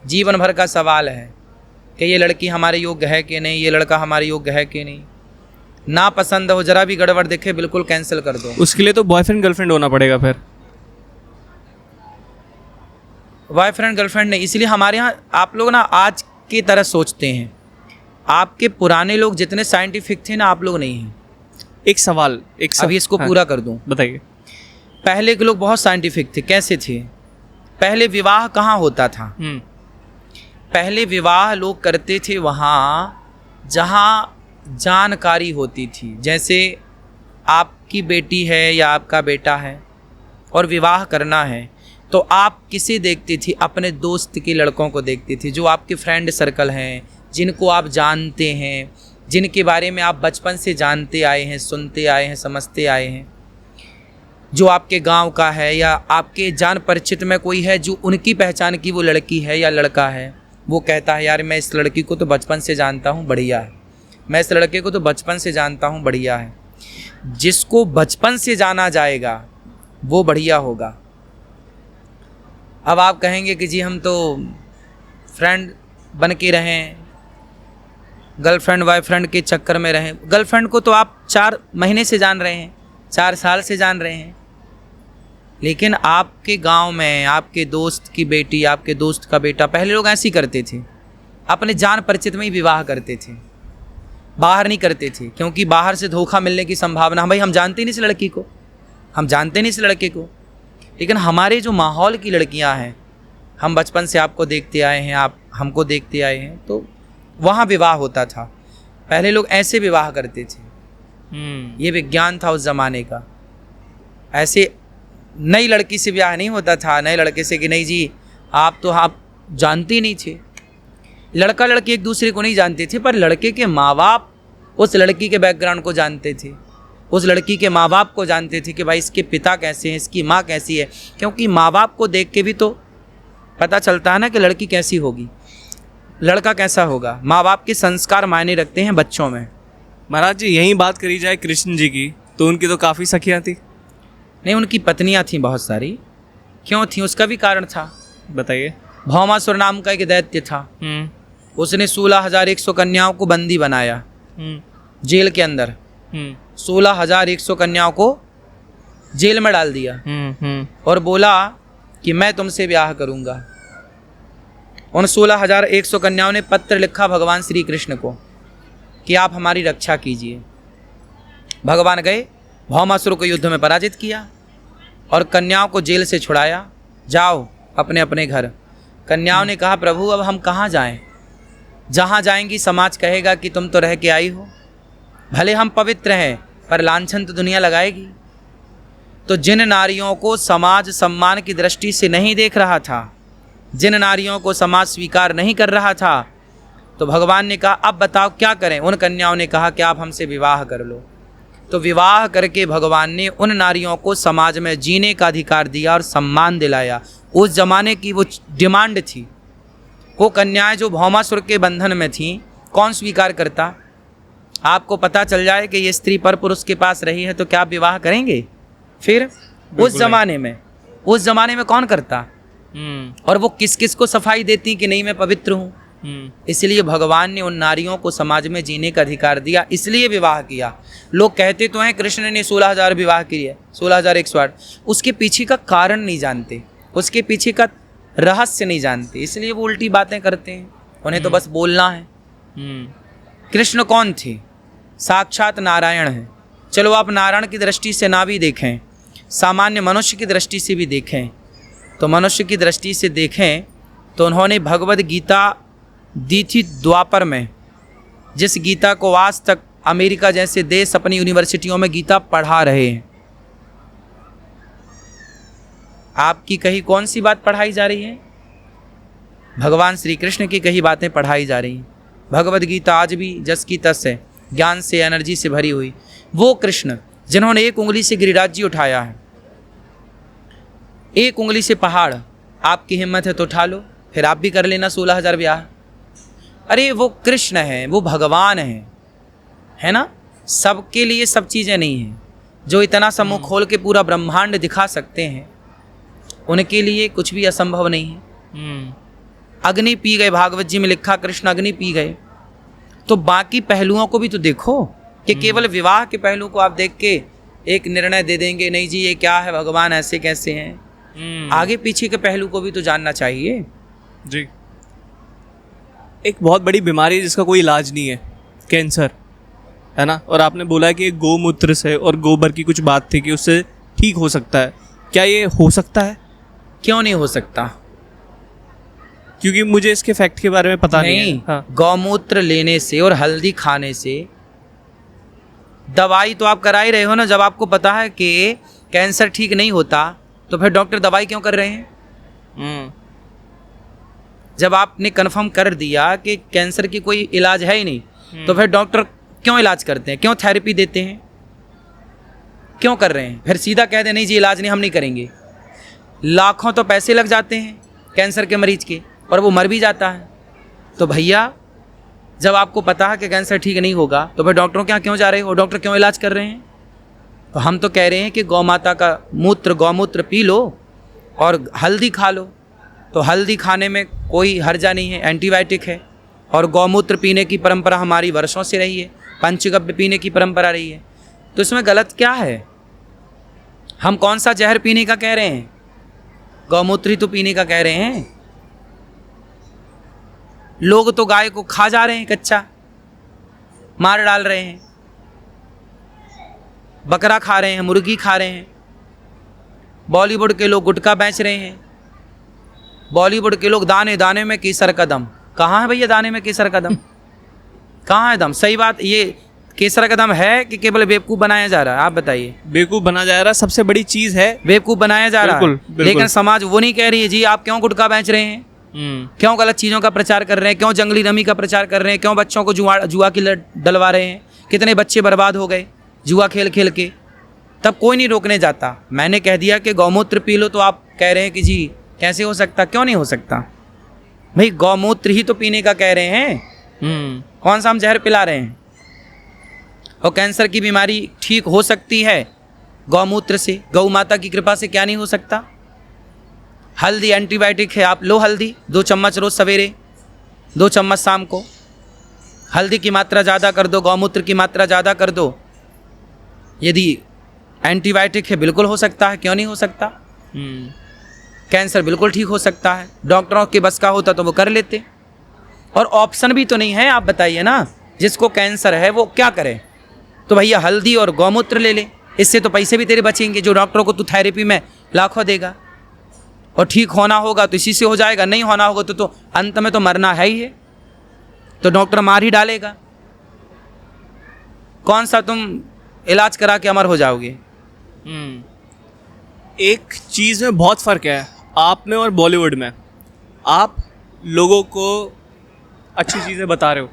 जीवन भर का सवाल है कि ये लड़की हमारे योग्य है कि नहीं, ये लड़का हमारे योग्य है कि नहीं। ना पसंद हो, जरा भी गड़बड़ दिखे, बिल्कुल कैंसिल कर दो। उसके लिए तो बॉयफ्रेंड गर्लफ्रेंड होना पड़ेगा फिर। बॉयफ्रेंड गर्लफ्रेंड नहीं, इसलिए हमारे यहाँ आप लोग ना आज की तरह सोचते हैं। आपके पुराने लोग जितने साइंटिफिक थे ना, आप लोग नहीं हैं। एक सवाल अभी इसको हाँ, पूरा कर दूं। बताइए। पहले के लोग बहुत साइंटिफिक थे। कैसे थे? पहले विवाह कहाँ होता था? पहले विवाह लोग करते थे वहाँ जहाँ जानकारी होती थी। जैसे आपकी बेटी है या आपका बेटा है और विवाह करना है, तो आप किसे देखते थे? अपने दोस्त के लड़कों को देखते थे, जो आपके फ्रेंड सर्कल हैं, जिनको आप जानते हैं, जिनके बारे में आप बचपन से जानते आए हैं, सुनते आए हैं, समझते आए हैं। जो आपके गांव का है या आपके जान परिचित में कोई है जो उनकी पहचान की वो लड़की है या लड़का है, वो कहता है यार मैं इस लड़की को तो बचपन से जानता हूँ, बढ़िया है। मैं इस लड़के को तो बचपन से जानता हूँ, बढ़िया है। जिसको बचपन से जाना जाएगा वो बढ़िया होगा। अब आप कहेंगे कि जी हम तो फ्रेंड बन के रहें, गर्लफ्रेंड बॉयफ्रेंड के चक्कर में रहें। गर्लफ्रेंड को तो आप 4 महीने से जान रहे हैं, 4 साल से जान रहे हैं, लेकिन आपके गांव में आपके दोस्त की बेटी, आपके दोस्त का बेटा, पहले लोग ऐसे ही करते थे, अपने जान परिचित में ही विवाह करते थे, बाहर नहीं करते थे, क्योंकि बाहर से धोखा मिलने की संभावना। भाई हम जानते नहीं इस लड़की को, हम जानते नहीं इस लड़के को, लेकिन हमारे जो माहौल की लड़कियां हैं, हम बचपन से आपको देखते आए हैं, आप हमको देखते आए हैं, तो वहाँ विवाह होता था। पहले लोग ऐसे विवाह करते थे। ये विज्ञान था उस ज़माने का। ऐसे नई लड़की से ब्याह नहीं होता था, नए लड़के से कि नहीं जी आप जानते नहीं थे। लड़का लड़की एक दूसरे को नहीं जानते थे, पर लड़के के माँ बाप उस लड़की के बैकग्राउंड को जानते थे, उस लड़की के माँ बाप को जानते थे कि भाई इसके पिता कैसे हैं, इसकी माँ कैसी है। क्योंकि माँ बाप को देख के भी तो पता चलता है ना कि लड़की कैसी होगी, लड़का कैसा होगा। माँ बाप के संस्कार मायने रखते हैं बच्चों में। महाराज जी यही बात करी जाए कृष्ण जी की, तो उनकी तो काफ़ी सखियाँ थी। नहीं, उनकी पत्नियां थीं बहुत सारी। क्यों थीं? उसका भी कारण था। बताइए। भौमासुर नाम का एक दैत्य था, उसने 16,100 कन्याओं को बंदी बनाया जेल के अंदर। 16,100 कन्याओं को जेल में डाल दिया और बोला कि मैं तुमसे ब्याह करूंगा। उन 16,100 कन्याओं ने पत्र लिखा भगवान श्री कृष्ण को कि आप हमारी रक्षा कीजिए। भगवान गए, भौमासुर को युद्ध में पराजित किया और कन्याओं को जेल से छुड़ाया। जाओ अपने अपने घर। कन्याओं ने कहा प्रभु अब हम कहाँ जाएं? जहाँ जाएंगी समाज कहेगा कि तुम तो रह के आई हो। भले हम पवित्र हैं पर लांछन तो दुनिया लगाएगी। तो जिन नारियों को समाज सम्मान की दृष्टि से नहीं देख रहा था, जिन नारियों को समाज स्वीकार नहीं कर रहा था, तो भगवान ने कहा अब बताओ क्या करें। उन कन्याओं ने कहा कि आप हमसे विवाह कर लो। तो विवाह करके भगवान ने उन नारियों को समाज में जीने का अधिकार दिया और सम्मान दिलाया। उस जमाने की वो डिमांड थी। वो कन्याएं जो भौमासुर के बंधन में थीं, कौन स्वीकार करता? आपको पता चल जाए कि ये स्त्री पर पुरुष के पास रही है तो क्या आप विवाह करेंगे? फिर उस जमाने में कौन करता? और वो किस किस को सफाई देती कि नहीं मैं पवित्र हूँ। इसलिए भगवान ने उन नारियों को समाज में जीने का अधिकार दिया, इसलिए विवाह किया। लोग कहते तो हैं कृष्ण ने 16,000 विवाह किए, 16,108। उसके पीछे का कारण नहीं जानते, उसके पीछे का रहस्य नहीं जानते, इसलिए वो उल्टी बातें करते हैं। उन्हें तो बस बोलना है। कृष्ण कौन थे? साक्षात नारायण हैं। चलो आप नारायण की दृष्टि से ना भी देखें, सामान्य मनुष्य की दृष्टि से भी देखें, तो मनुष्य की दृष्टि से देखें तो उन्होंने भगवद गीता दी थी द्वापर में, जिस गीता को आज तक अमेरिका जैसे देश अपनी यूनिवर्सिटियों में गीता पढ़ा रहे हैं। आपकी कहीं कौन सी बात पढ़ाई जा रही है? भगवान श्री कृष्ण की कई बातें पढ़ाई जा रही हैं। भगवद गीता आज भी जस की तस है, ज्ञान से एनर्जी से भरी हुई। वो कृष्ण जिन्होंने एक उंगली से गिरिराज जी उठाया है, एक उंगली से पहाड़। आपकी हिम्मत है तो उठा लो, फिर आप भी कर लेना 16,000 ब्याह। अरे वो कृष्ण है, वो भगवान है ना। सबके लिए सब चीज़ें नहीं हैं। जो इतना समूह खोल के पूरा ब्रह्मांड दिखा सकते हैं, उनके लिए कुछ भी असंभव नहीं है। अग्नि पी गए, भागवत जी में लिखा कृष्ण अग्नि पी गए। तो बाकी पहलुओं को भी तो देखो। कि केवल विवाह के पहलू को आप देख के एक निर्णय दे देंगे, नहीं जी ये क्या है, भगवान ऐसे कैसे हैं। आगे पीछे के पहलू को भी तो जानना चाहिए। जी। एक बहुत बड़ी बीमारी है जिसका कोई इलाज नहीं है, कैंसर, है ना। और आपने बोला कि गौमूत्र से और गोबर की कुछ बात थी कि उससे ठीक हो सकता है। क्या ये हो सकता है? क्यों नहीं हो सकता? क्योंकि मुझे इसके फैक्ट के बारे में पता नहीं है। हाँ। गौमूत्र लेने से और हल्दी खाने से दवाई तो आप करा ही रहे हो ना। जब आपको पता है कि कैंसर ठीक नहीं होता तो फिर डॉक्टर दवाई क्यों कर रहे हैं? जब आपने कन्फर्म कर दिया कि कैंसर की कोई इलाज है ही नहीं तो फिर डॉक्टर क्यों इलाज करते हैं, क्यों थेरेपी देते हैं, क्यों कर रहे हैं? फिर सीधा कह दे नहीं जी इलाज नहीं, हम नहीं करेंगे। लाखों तो पैसे लग जाते हैं कैंसर के मरीज के और वो मर भी जाता है। तो भैया जब आपको पता है कि कैंसर ठीक नहीं होगा तो फिर डॉक्टरों के यहाँ क्यों जा रहे हो, डॉक्टर क्यों इलाज कर रहे हैं? तो हम तो कह रहे हैं कि गौ माता का गौमूत्र पी लो और हल्दी खा लो। तो हल्दी खाने में कोई हर्जा नहीं है, एंटीबायोटिक है। और गौमूत्र पीने की परंपरा हमारी वर्षों से रही है, पंचगव्य पीने की परंपरा रही है। तो इसमें गलत क्या है? हम कौन सा जहर पीने का कह रहे हैं? गौमूत्र ही तो पीने का कह रहे हैं। लोग तो गाय को खा जा रहे हैं, कच्चा मार डाल रहे हैं, बकरा खा रहे हैं, मुर्गी खा रहे हैं। बॉलीवुड के लोग गुटखा बेच रहे हैं। बॉलीवुड के लोग दाने दाने में केसर का दम। कहाँ है भैया दाने में केसर का दम? कहाँ है दम? सही बात, ये केसर का दम है कि केवल बेवकूफ़ बनाया जा रहा है? आप बताइए। बेवकूफ़ बनाया जा रहा है, सबसे बड़ी चीज़ है बेवकूफ़ बनाया जा रहा है। बिल्कुल। लेकिन समाज वो नहीं कह रही है जी आप क्यों गुटखा बेच रहे हैं, क्यों गलत चीज़ों का प्रचार कर रहे हैं, क्यों जंगली रमी का प्रचार कर रहे हैं, क्यों बच्चों को जुआ की लत डलवा रहे हैं। कितने बच्चे बर्बाद हो गए जुआ खेल खेल के। तब कोई नहीं रोकने जाता। मैंने कह दिया कि गौमूत्र पी लो तो आप कह रहे हैं कि जी कैसे हो सकता? क्यों नहीं हो सकता भाई? गौमूत्र ही तो पीने का कह रहे हैं। कौन सा हम जहर पिला रहे हैं? और कैंसर की बीमारी ठीक हो सकती है गौमूत्र से, गौ माता की कृपा से। क्या नहीं हो सकता? हल्दी एंटीबायोटिक है, आप लो हल्दी 2 चम्मच रोज सवेरे, 2 चम्मच शाम को। हल्दी की मात्रा ज़्यादा कर दो, गौमूत्र की मात्रा ज़्यादा कर दो। यदि एंटीबायोटिक है बिल्कुल हो सकता है, क्यों नहीं हो सकता? कैंसर बिल्कुल ठीक हो सकता है। डॉक्टरों के बस का होता तो वो कर लेते। और ऑप्शन भी तो नहीं है, आप बताइए ना। जिसको कैंसर है वो क्या करे? तो भैया हल्दी और गौमूत्र ले ले, इससे तो पैसे भी तेरे बचेंगे। जो डॉक्टरों को तू थेरेपी में लाखों देगा। और ठीक होना होगा तो इसी से हो जाएगा, नहीं होना होगा तो अंत में तो मरना है ही है। तो डॉक्टर मार ही डालेगा। कौन सा तुम इलाज करा के अमर हो जाओगे? एक चीज़ में बहुत फ़र्क है आप में और बॉलीवुड में। आप लोगों को अच्छी चीज़ें बता रहे हो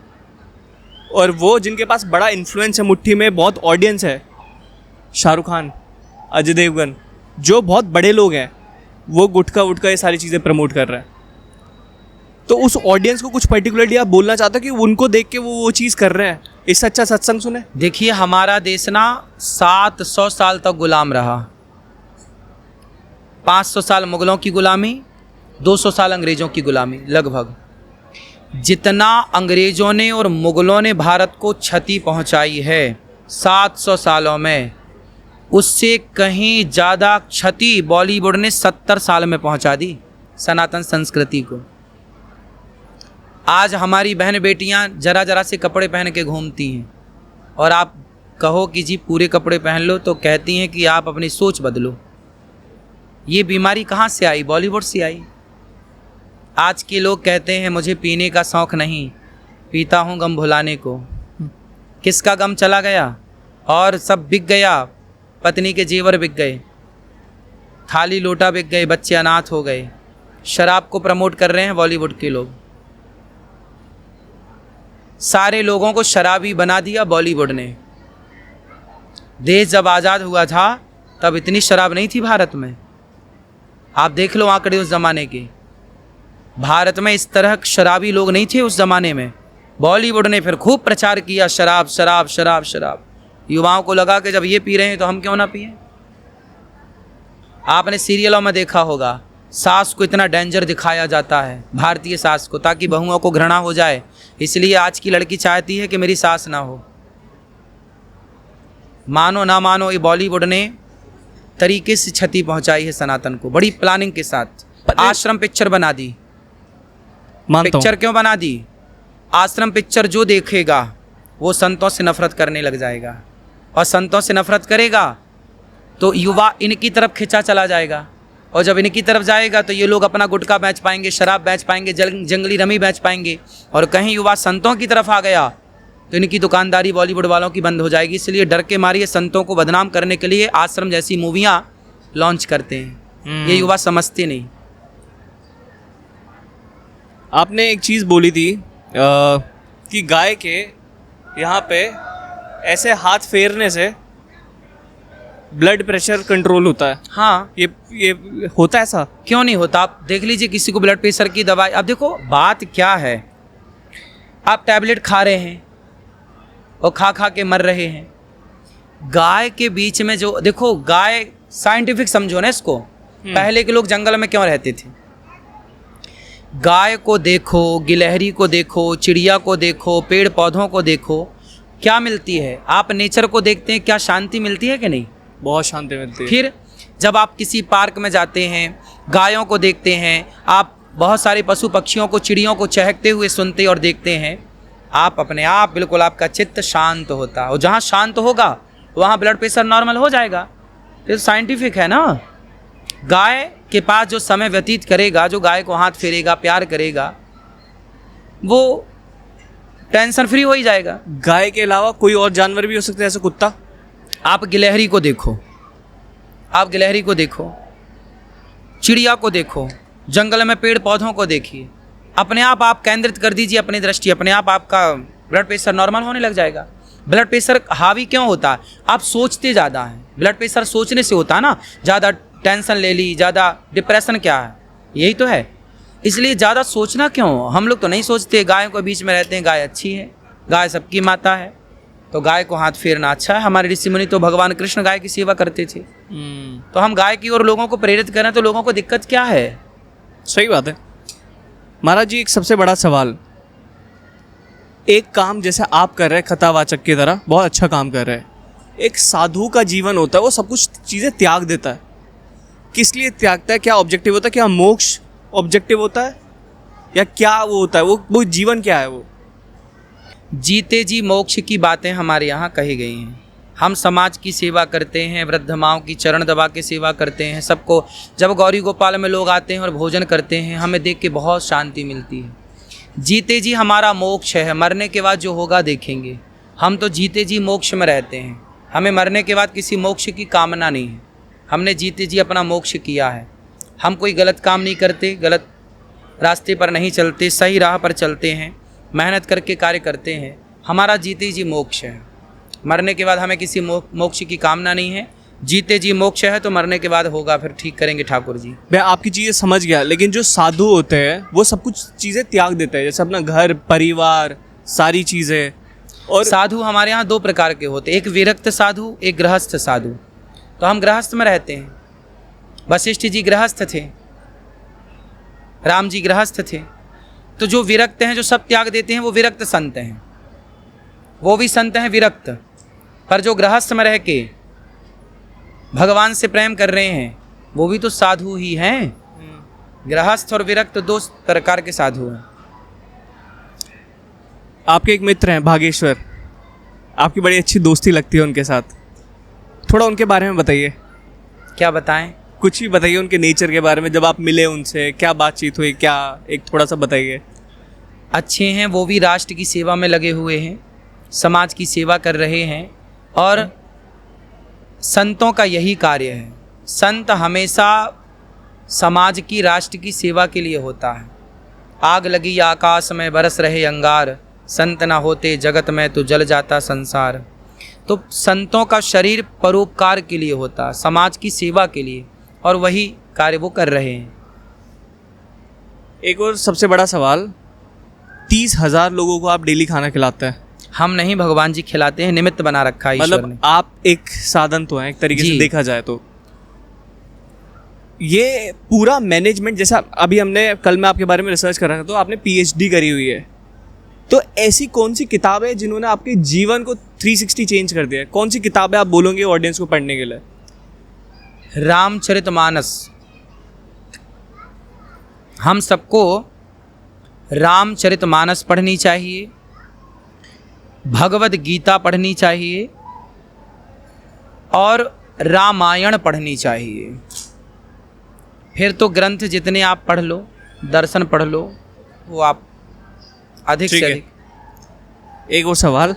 और वो जिनके पास बड़ा इन्फ्लुएंस है, मुट्ठी में बहुत ऑडियंस है, शाहरुख खान, अजय देवगन, जो बहुत बड़े लोग हैं, वो गुटखा वुटखा ये सारी चीज़ें प्रमोट कर रहे हैं। तो उस ऑडियंस को कुछ पर्टिकुलरली आप बोलना चाहते हो कि उनको देख के वो चीज़ कर रहे हैं? इससे अच्छा सत्संग सुने। देखिए हमारा देश ना 700 साल तक गुलाम रहा। 500 साल मुगलों की गुलामी, 200 साल अंग्रेज़ों की गुलामी लगभग। जितना अंग्रेज़ों ने और मुगलों ने भारत को क्षति पहुंचाई है 700 सालों में, उससे कहीं ज़्यादा क्षति बॉलीवुड ने 70 साल में पहुंचा दी सनातन संस्कृति को। आज हमारी बहन बेटियां जरा जरा से कपड़े पहन के घूमती हैं और आप कहो कि जी पूरे कपड़े पहन लो तो कहती हैं कि आप अपनी सोच बदलो। ये बीमारी कहाँ से आई? बॉलीवुड से आई। आज के लोग कहते हैं मुझे पीने का शौक़ नहीं, पीता हूँ गम भुलाने को। किसका गम चला गया और सब बिक गया। पत्नी के जेवर बिक गए, थाली लोटा बिक गए, बच्चे अनाथ हो गए। शराब को प्रमोट कर रहे हैं बॉलीवुड के लोग। सारे लोगों को शराबी बना दिया बॉलीवुड ने। देश जब आज़ाद हुआ था तब इतनी शराब नहीं थी भारत में। आप देख लो आंकड़े उस ज़माने के। भारत में इस तरह शराबी लोग नहीं थे उस ज़माने में। बॉलीवुड ने फिर खूब प्रचार किया शराब शराब शराब शराब। युवाओं को लगा कि जब ये पी रहे हैं तो हम क्यों ना पिए। आपने सीरियलों में देखा होगा सास को इतना डेंजर दिखाया जाता है, भारतीय सास को, ताकि बहुओं को घृणा हो जाए। इसलिए आज की लड़की चाहती है कि मेरी सास ना हो। मानो ना मानो, ये बॉलीवुड ने तरीके से क्षति पहुंचाई है सनातन को, बड़ी प्लानिंग के साथ। आश्रम पिक्चर बना दी। मानता हूं। पिक्चर क्यों बना दी? आश्रम पिक्चर जो देखेगा वो संतों से नफरत करने लग जाएगा, और संतों से नफरत करेगा तो युवा इनकी तरफ खिंचा चला जाएगा, और जब इनकी तरफ जाएगा तो ये लोग अपना गुटखा बेच पाएंगे, शराब बेच पाएंगे, जंगली रमी बेच पाएंगे। और कहीं युवा संतों की तरफ आ गया तो इनकी दुकानदारी बॉलीवुड वालों की बंद हो जाएगी। इसलिए डर के मारे ये संतों को बदनाम करने के लिए आश्रम जैसी मूवियाँ लॉन्च करते हैं। ये युवा समझते नहीं। आपने एक चीज़ बोली थी कि गाय के यहाँ पे ऐसे हाथ फेरने से ब्लड प्रेशर कंट्रोल होता है। हाँ, ये होता है ऐसा? क्यों नहीं होता? आप देख लीजिए किसी को ब्लड प्रेशर की दवाई। अब देखो बात क्या है, आप टैबलेट खा रहे हैं और खा खा के मर रहे हैं। गाय के बीच में जो देखो, गाय साइंटिफिक समझो ना इसको। पहले के लोग जंगल में क्यों रहते थे? गाय को देखो, गिलहरी को देखो, चिड़िया को देखो, पेड़ पौधों को देखो, क्या मिलती है? आप नेचर को देखते हैं, क्या शांति मिलती है कि नहीं? बहुत शांति मिलती है। फिर जब आप किसी पार्क में जाते हैं, गायों को देखते हैं, आप बहुत सारे पशु पक्षियों को, चिड़ियों को चहकते हुए सुनते और देखते हैं, आप अपने आप बिल्कुल आपका चित्त शांत होता है। और जहाँ शांत होगा वहाँ ब्लड प्रेशर नॉर्मल हो जाएगा। ये साइंटिफिक है ना। गाय के पास जो समय व्यतीत करेगा, जो गाय को हाथ फेरेगा, प्यार करेगा, वो टेंशन फ्री हो ही जाएगा। गाय के अलावा कोई और जानवर भी हो सकता है, जैसे कुत्ता? आप गिलहरी को देखो, आप गिलहरी को देखो, चिड़िया को देखो, जंगल में पेड़ पौधों को देखिए, अपने आप केंद्रित कर दीजिए अपनी दृष्टि, अपने आप आपका ब्लड प्रेशर नॉर्मल होने लग जाएगा। ब्लड प्रेशर हावी क्यों होता है? आप सोचते ज़्यादा हैं। ब्लड प्रेशर सोचने से होता है ना। ज़्यादा टेंशन ले ली, ज़्यादा डिप्रेशन क्या है? यही तो है। इसलिए ज़्यादा सोचना क्यों? हम लोग तो नहीं सोचते, गायों के बीच में रहते हैं, गाय अच्छी है, गाय सबकी माता है, तो गाय को हाथ फेरना अच्छा है। हमारे ऋषि मुनि तो भगवान कृष्ण गाय की सेवा करते थे। तो हम गाय की ओर लोगों को प्रेरित करें तो लोगों को दिक्कत क्या है? सही बात है। महाराज जी, एक सबसे बड़ा सवाल, एक काम जैसे आप कर रहे हैं कथावाचक की तरह, बहुत अच्छा काम कर रहे हैं, एक साधु का जीवन होता है, वो सब कुछ चीज़ें त्याग देता है। किस लिए त्यागता है? क्या ऑब्जेक्टिव होता है? क्या मोक्ष ऑब्जेक्टिव होता है, या क्या वो होता है? वो जीवन क्या है? वो जीते जी मोक्ष की बातें हमारे यहाँ कही गई हैं। हम समाज की सेवा करते हैं, वृद्ध माओं की चरण दबा के सेवा करते हैं सबको। जब गौरी गोपाल में लोग आते हैं और भोजन करते हैं, हमें देख के बहुत शांति मिलती है। जीते जी हमारा मोक्ष है, मरने के बाद जो होगा देखेंगे। हम तो जीते जी मोक्ष में रहते हैं, हमें मरने के बाद किसी मोक्ष की कामना नहीं है। हमने जीते जी अपना मोक्ष किया है। हम कोई गलत काम नहीं करते, गलत रास्ते पर नहीं चलते, सही राह पर चलते हैं, मेहनत करके कार्य करते हैं। हमारा जीते जी मोक्ष है। मरने के बाद हमें किसी मोक्ष की कामना नहीं है। जीते जी मोक्ष है तो मरने के बाद होगा, फिर ठीक करेंगे ठाकुर जी। मैं आपकी चीज़ें समझ गया, लेकिन जो साधु होते हैं वो सब कुछ चीज़ें त्याग देते हैं, जैसे अपना घर परिवार सारी चीज़ें। और साधु हमारे यहाँ दो प्रकार के होते हैं, एक विरक्त साधु, एक गृहस्थ साधु। तो हम गृहस्थ में रहते हैं। वशिष्ठ जी गृहस्थ थे, राम जी गृहस्थ थे। तो जो विरक्त हैं, जो सब त्याग देते हैं, वो विरक्त संत हैं। वो भी संत हैं विरक्त, पर जो गृहस्थ में रह के भगवान से प्रेम कर रहे हैं वो भी तो साधु ही हैं। गृहस्थ और विरक्त दो प्रकार के साधु हैं। आपके एक मित्र हैं भागेश्वर, आपकी बड़ी अच्छी दोस्ती लगती है उनके साथ, थोड़ा उनके बारे में बताइए। क्या बताएं? कुछ भी बताइए उनके नेचर के बारे में। जब आप मिले उनसे, क्या बातचीत हुई, क्या एक थोड़ा सा बताइए। अच्छे हैं, वो भी राष्ट्र की सेवा में लगे हुए हैं, समाज की सेवा कर रहे हैं। और संतों का यही कार्य है। संत हमेशा समाज की, राष्ट्र की सेवा के लिए होता है। आग लगी आकाश में बरस रहे अंगार, संत ना होते जगत में तो जल जाता संसार। तो संतों का शरीर परोपकार के लिए होता है, समाज की सेवा के लिए, और वही कार्य वो कर रहे हैं। एक और सबसे बड़ा सवाल, 30,000 लोगों को आप डेली खाना खिलाते हैं? हम नहीं, भगवान जी खिलाते हैं, निमित्त बना रखा है ईश्वर ने। मतलब आप एक साधन तो हैं एक तरीके से देखा जाए तो। ये पूरा मैनेजमेंट, जैसा अभी हमने कल मैं आपके बारे में रिसर्च कर रहा था, तो आपने PhD करी हुई है, तो ऐसी कौन सी किताब है जिन्होंने आपके जीवन को 360 चेंज कर दिया है? कौन सी किताबें आप बोलोगे ऑडियंस को पढ़ने के लिए? रामचरितमानस। हम सबको रामचरितमानस पढ़नी चाहिए, भगवद गीता पढ़नी चाहिए और रामायण पढ़नी चाहिए। फिर तो ग्रंथ जितने आप पढ़ लो, दर्शन पढ़ लो, वो आप अधिक से अधिक। एक और सवाल,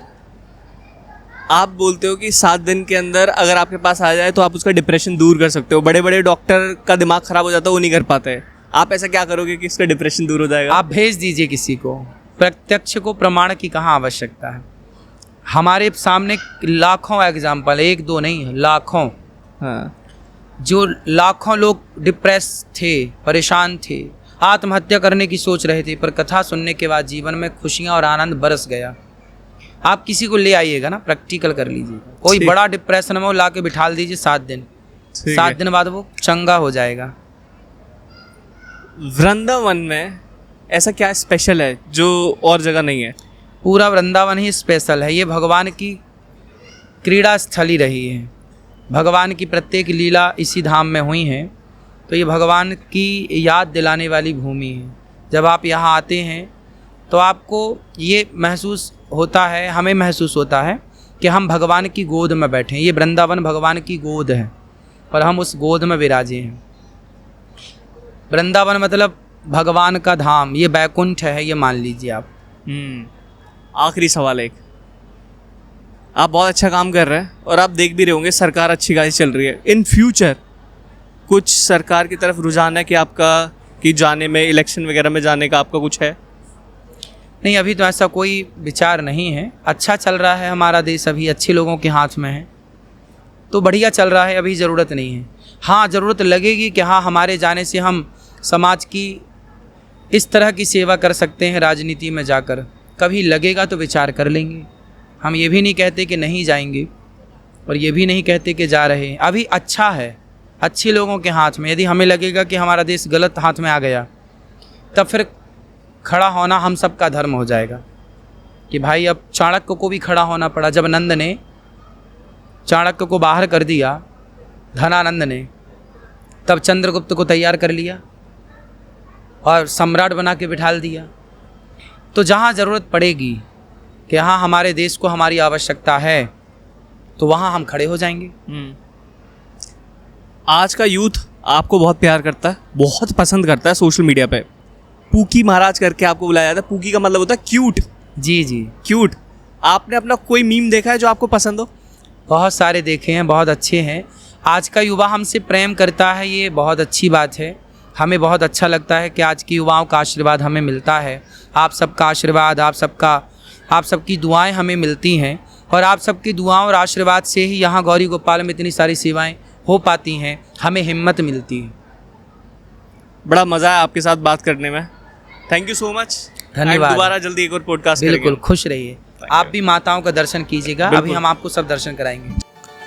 आप बोलते हो कि 7 दिन के अंदर अगर आपके पास आ जाए तो आप उसका डिप्रेशन दूर कर सकते हो। बड़े बड़े डॉक्टर का दिमाग खराब हो जाता है, वो नहीं कर पाते। आप ऐसा क्या करोगे कि इसका डिप्रेशन दूर हो जाएगा? आप भेज दीजिए किसी को। प्रत्यक्ष को प्रमाण की कहाँ आवश्यकता है। हमारे सामने लाखों एग्जाम्पल, एक दो नहीं, लाखों। हाँ, जो लाखों लोग डिप्रेस थे, परेशान थे, आत्महत्या करने की सोच रहे थे, पर कथा सुनने के बाद जीवन में खुशियाँ और आनंद बरस गया। आप किसी को ले आइएगा ना, प्रैक्टिकल कर लीजिएगा। कोई बड़ा डिप्रेशन में वो ला के बिठा दीजिए 7 दिन, 7 दिन बाद वो चंगा हो जाएगा। वृंदावन में ऐसा क्या स्पेशल है जो और जगह नहीं है? पूरा वृंदावन ही स्पेशल है। ये भगवान की क्रीड़ा स्थली रही है। भगवान की प्रत्येक लीला इसी धाम में हुई हैं, तो ये भगवान की याद दिलाने वाली भूमि है। जब आप यहाँ आते हैं तो आपको ये महसूस होता है, हमें महसूस होता है कि हम भगवान की गोद में बैठे हैं। ये वृंदावन भगवान की गोद है और हम उस गोद में विराजे हैं। वृंदावन मतलब भगवान का धाम, ये बैकुंठ है, ये मान लीजिए आप। आखिरी सवाल एक, आप बहुत अच्छा काम कर रहे हैं और आप देख भी रहे होंगे सरकार अच्छी खासी चल रही है। इन फ्यूचर कुछ सरकार की तरफ रुझान है कि आपका, कि जाने में, इलेक्शन वगैरह में जाने का आपका कुछ है? नहीं, अभी तो ऐसा कोई विचार नहीं है। अच्छा चल रहा है हमारा देश, अभी अच्छे लोगों के हाथ में है, तो बढ़िया चल रहा है, अभी ज़रूरत नहीं है। हाँ, ज़रूरत लगेगी कि हाँ, हमारे जाने से हम समाज की इस तरह की सेवा कर सकते हैं राजनीति में जाकर। कभी लगेगा तो विचार कर लेंगे। हम ये भी नहीं कहते कि नहीं जाएंगे और ये भी नहीं कहते कि जा रहे हैं। अभी अच्छा है, अच्छे लोगों के हाथ में। यदि हमें लगेगा कि हमारा देश गलत हाथ में आ गया, तब फिर खड़ा होना हम सबका धर्म हो जाएगा। कि भाई अब चाणक्य को भी खड़ा होना पड़ा। जब नंद ने चाणक्य को बाहर कर दिया, धनानंद ने, तब चंद्रगुप्त को तैयार कर लिया और सम्राट बना के बिठा दिया। तो जहाँ ज़रूरत पड़ेगी कि हाँ हमारे देश को हमारी आवश्यकता है, तो वहाँ हम खड़े हो जाएंगे। आज का यूथ आपको बहुत प्यार करता है, बहुत पसंद करता है। सोशल मीडिया पे पूकी महाराज करके आपको बुलाया जाता है। पूकी का मतलब होता है क्यूट। जी जी, क्यूट। आपने अपना कोई मीम देखा है जो आपको पसंद हो? बहुत सारे देखे हैं, बहुत अच्छे हैं। आज का युवा हमसे प्रेम करता है, ये बहुत अच्छी बात है। हमें बहुत अच्छा लगता है कि आज की युवाओं का आशीर्वाद हमें मिलता है। आप सबका आशीर्वाद, आप सबकी दुआएं हमें मिलती हैं और आप सबकी दुआओं और आशीर्वाद से ही यहाँ गौरी गोपाल में इतनी सारी सेवाएं हो पाती हैं, हमें हिम्मत मिलती है। बड़ा मज़ा है आपके साथ बात करने में। Thank you so much. धन्यवाद। दोबारा जल्दी एक और पॉडकास्ट बिल्कुल, खुश रहिए। आप भी माताओं का दर्शन कीजिएगा। अभी हम आपको सब दर्शन कराएंगे।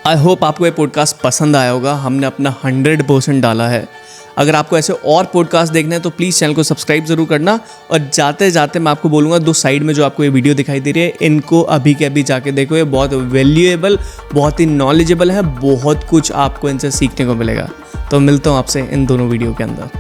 आई होप आपको ये पॉडकास्ट पसंद आया होगा। हमने अपना 100% डाला है। अगर आपको ऐसे और पॉडकास्ट देखना है तो प्लीज़ चैनल को सब्सक्राइब ज़रूर करना। और जाते जाते मैं आपको बोलूँगा, 2 साइड में जो आपको ये वीडियो दिखाई दे रही है, इनको अभी के अभी जाके देखो। ये बहुत वैल्यूएबल, बहुत ही नॉलेजेबल है। बहुत कुछ आपको इनसे सीखने को मिलेगा। तो मिलता हूँ आपसे इन दोनों वीडियो के अंदर।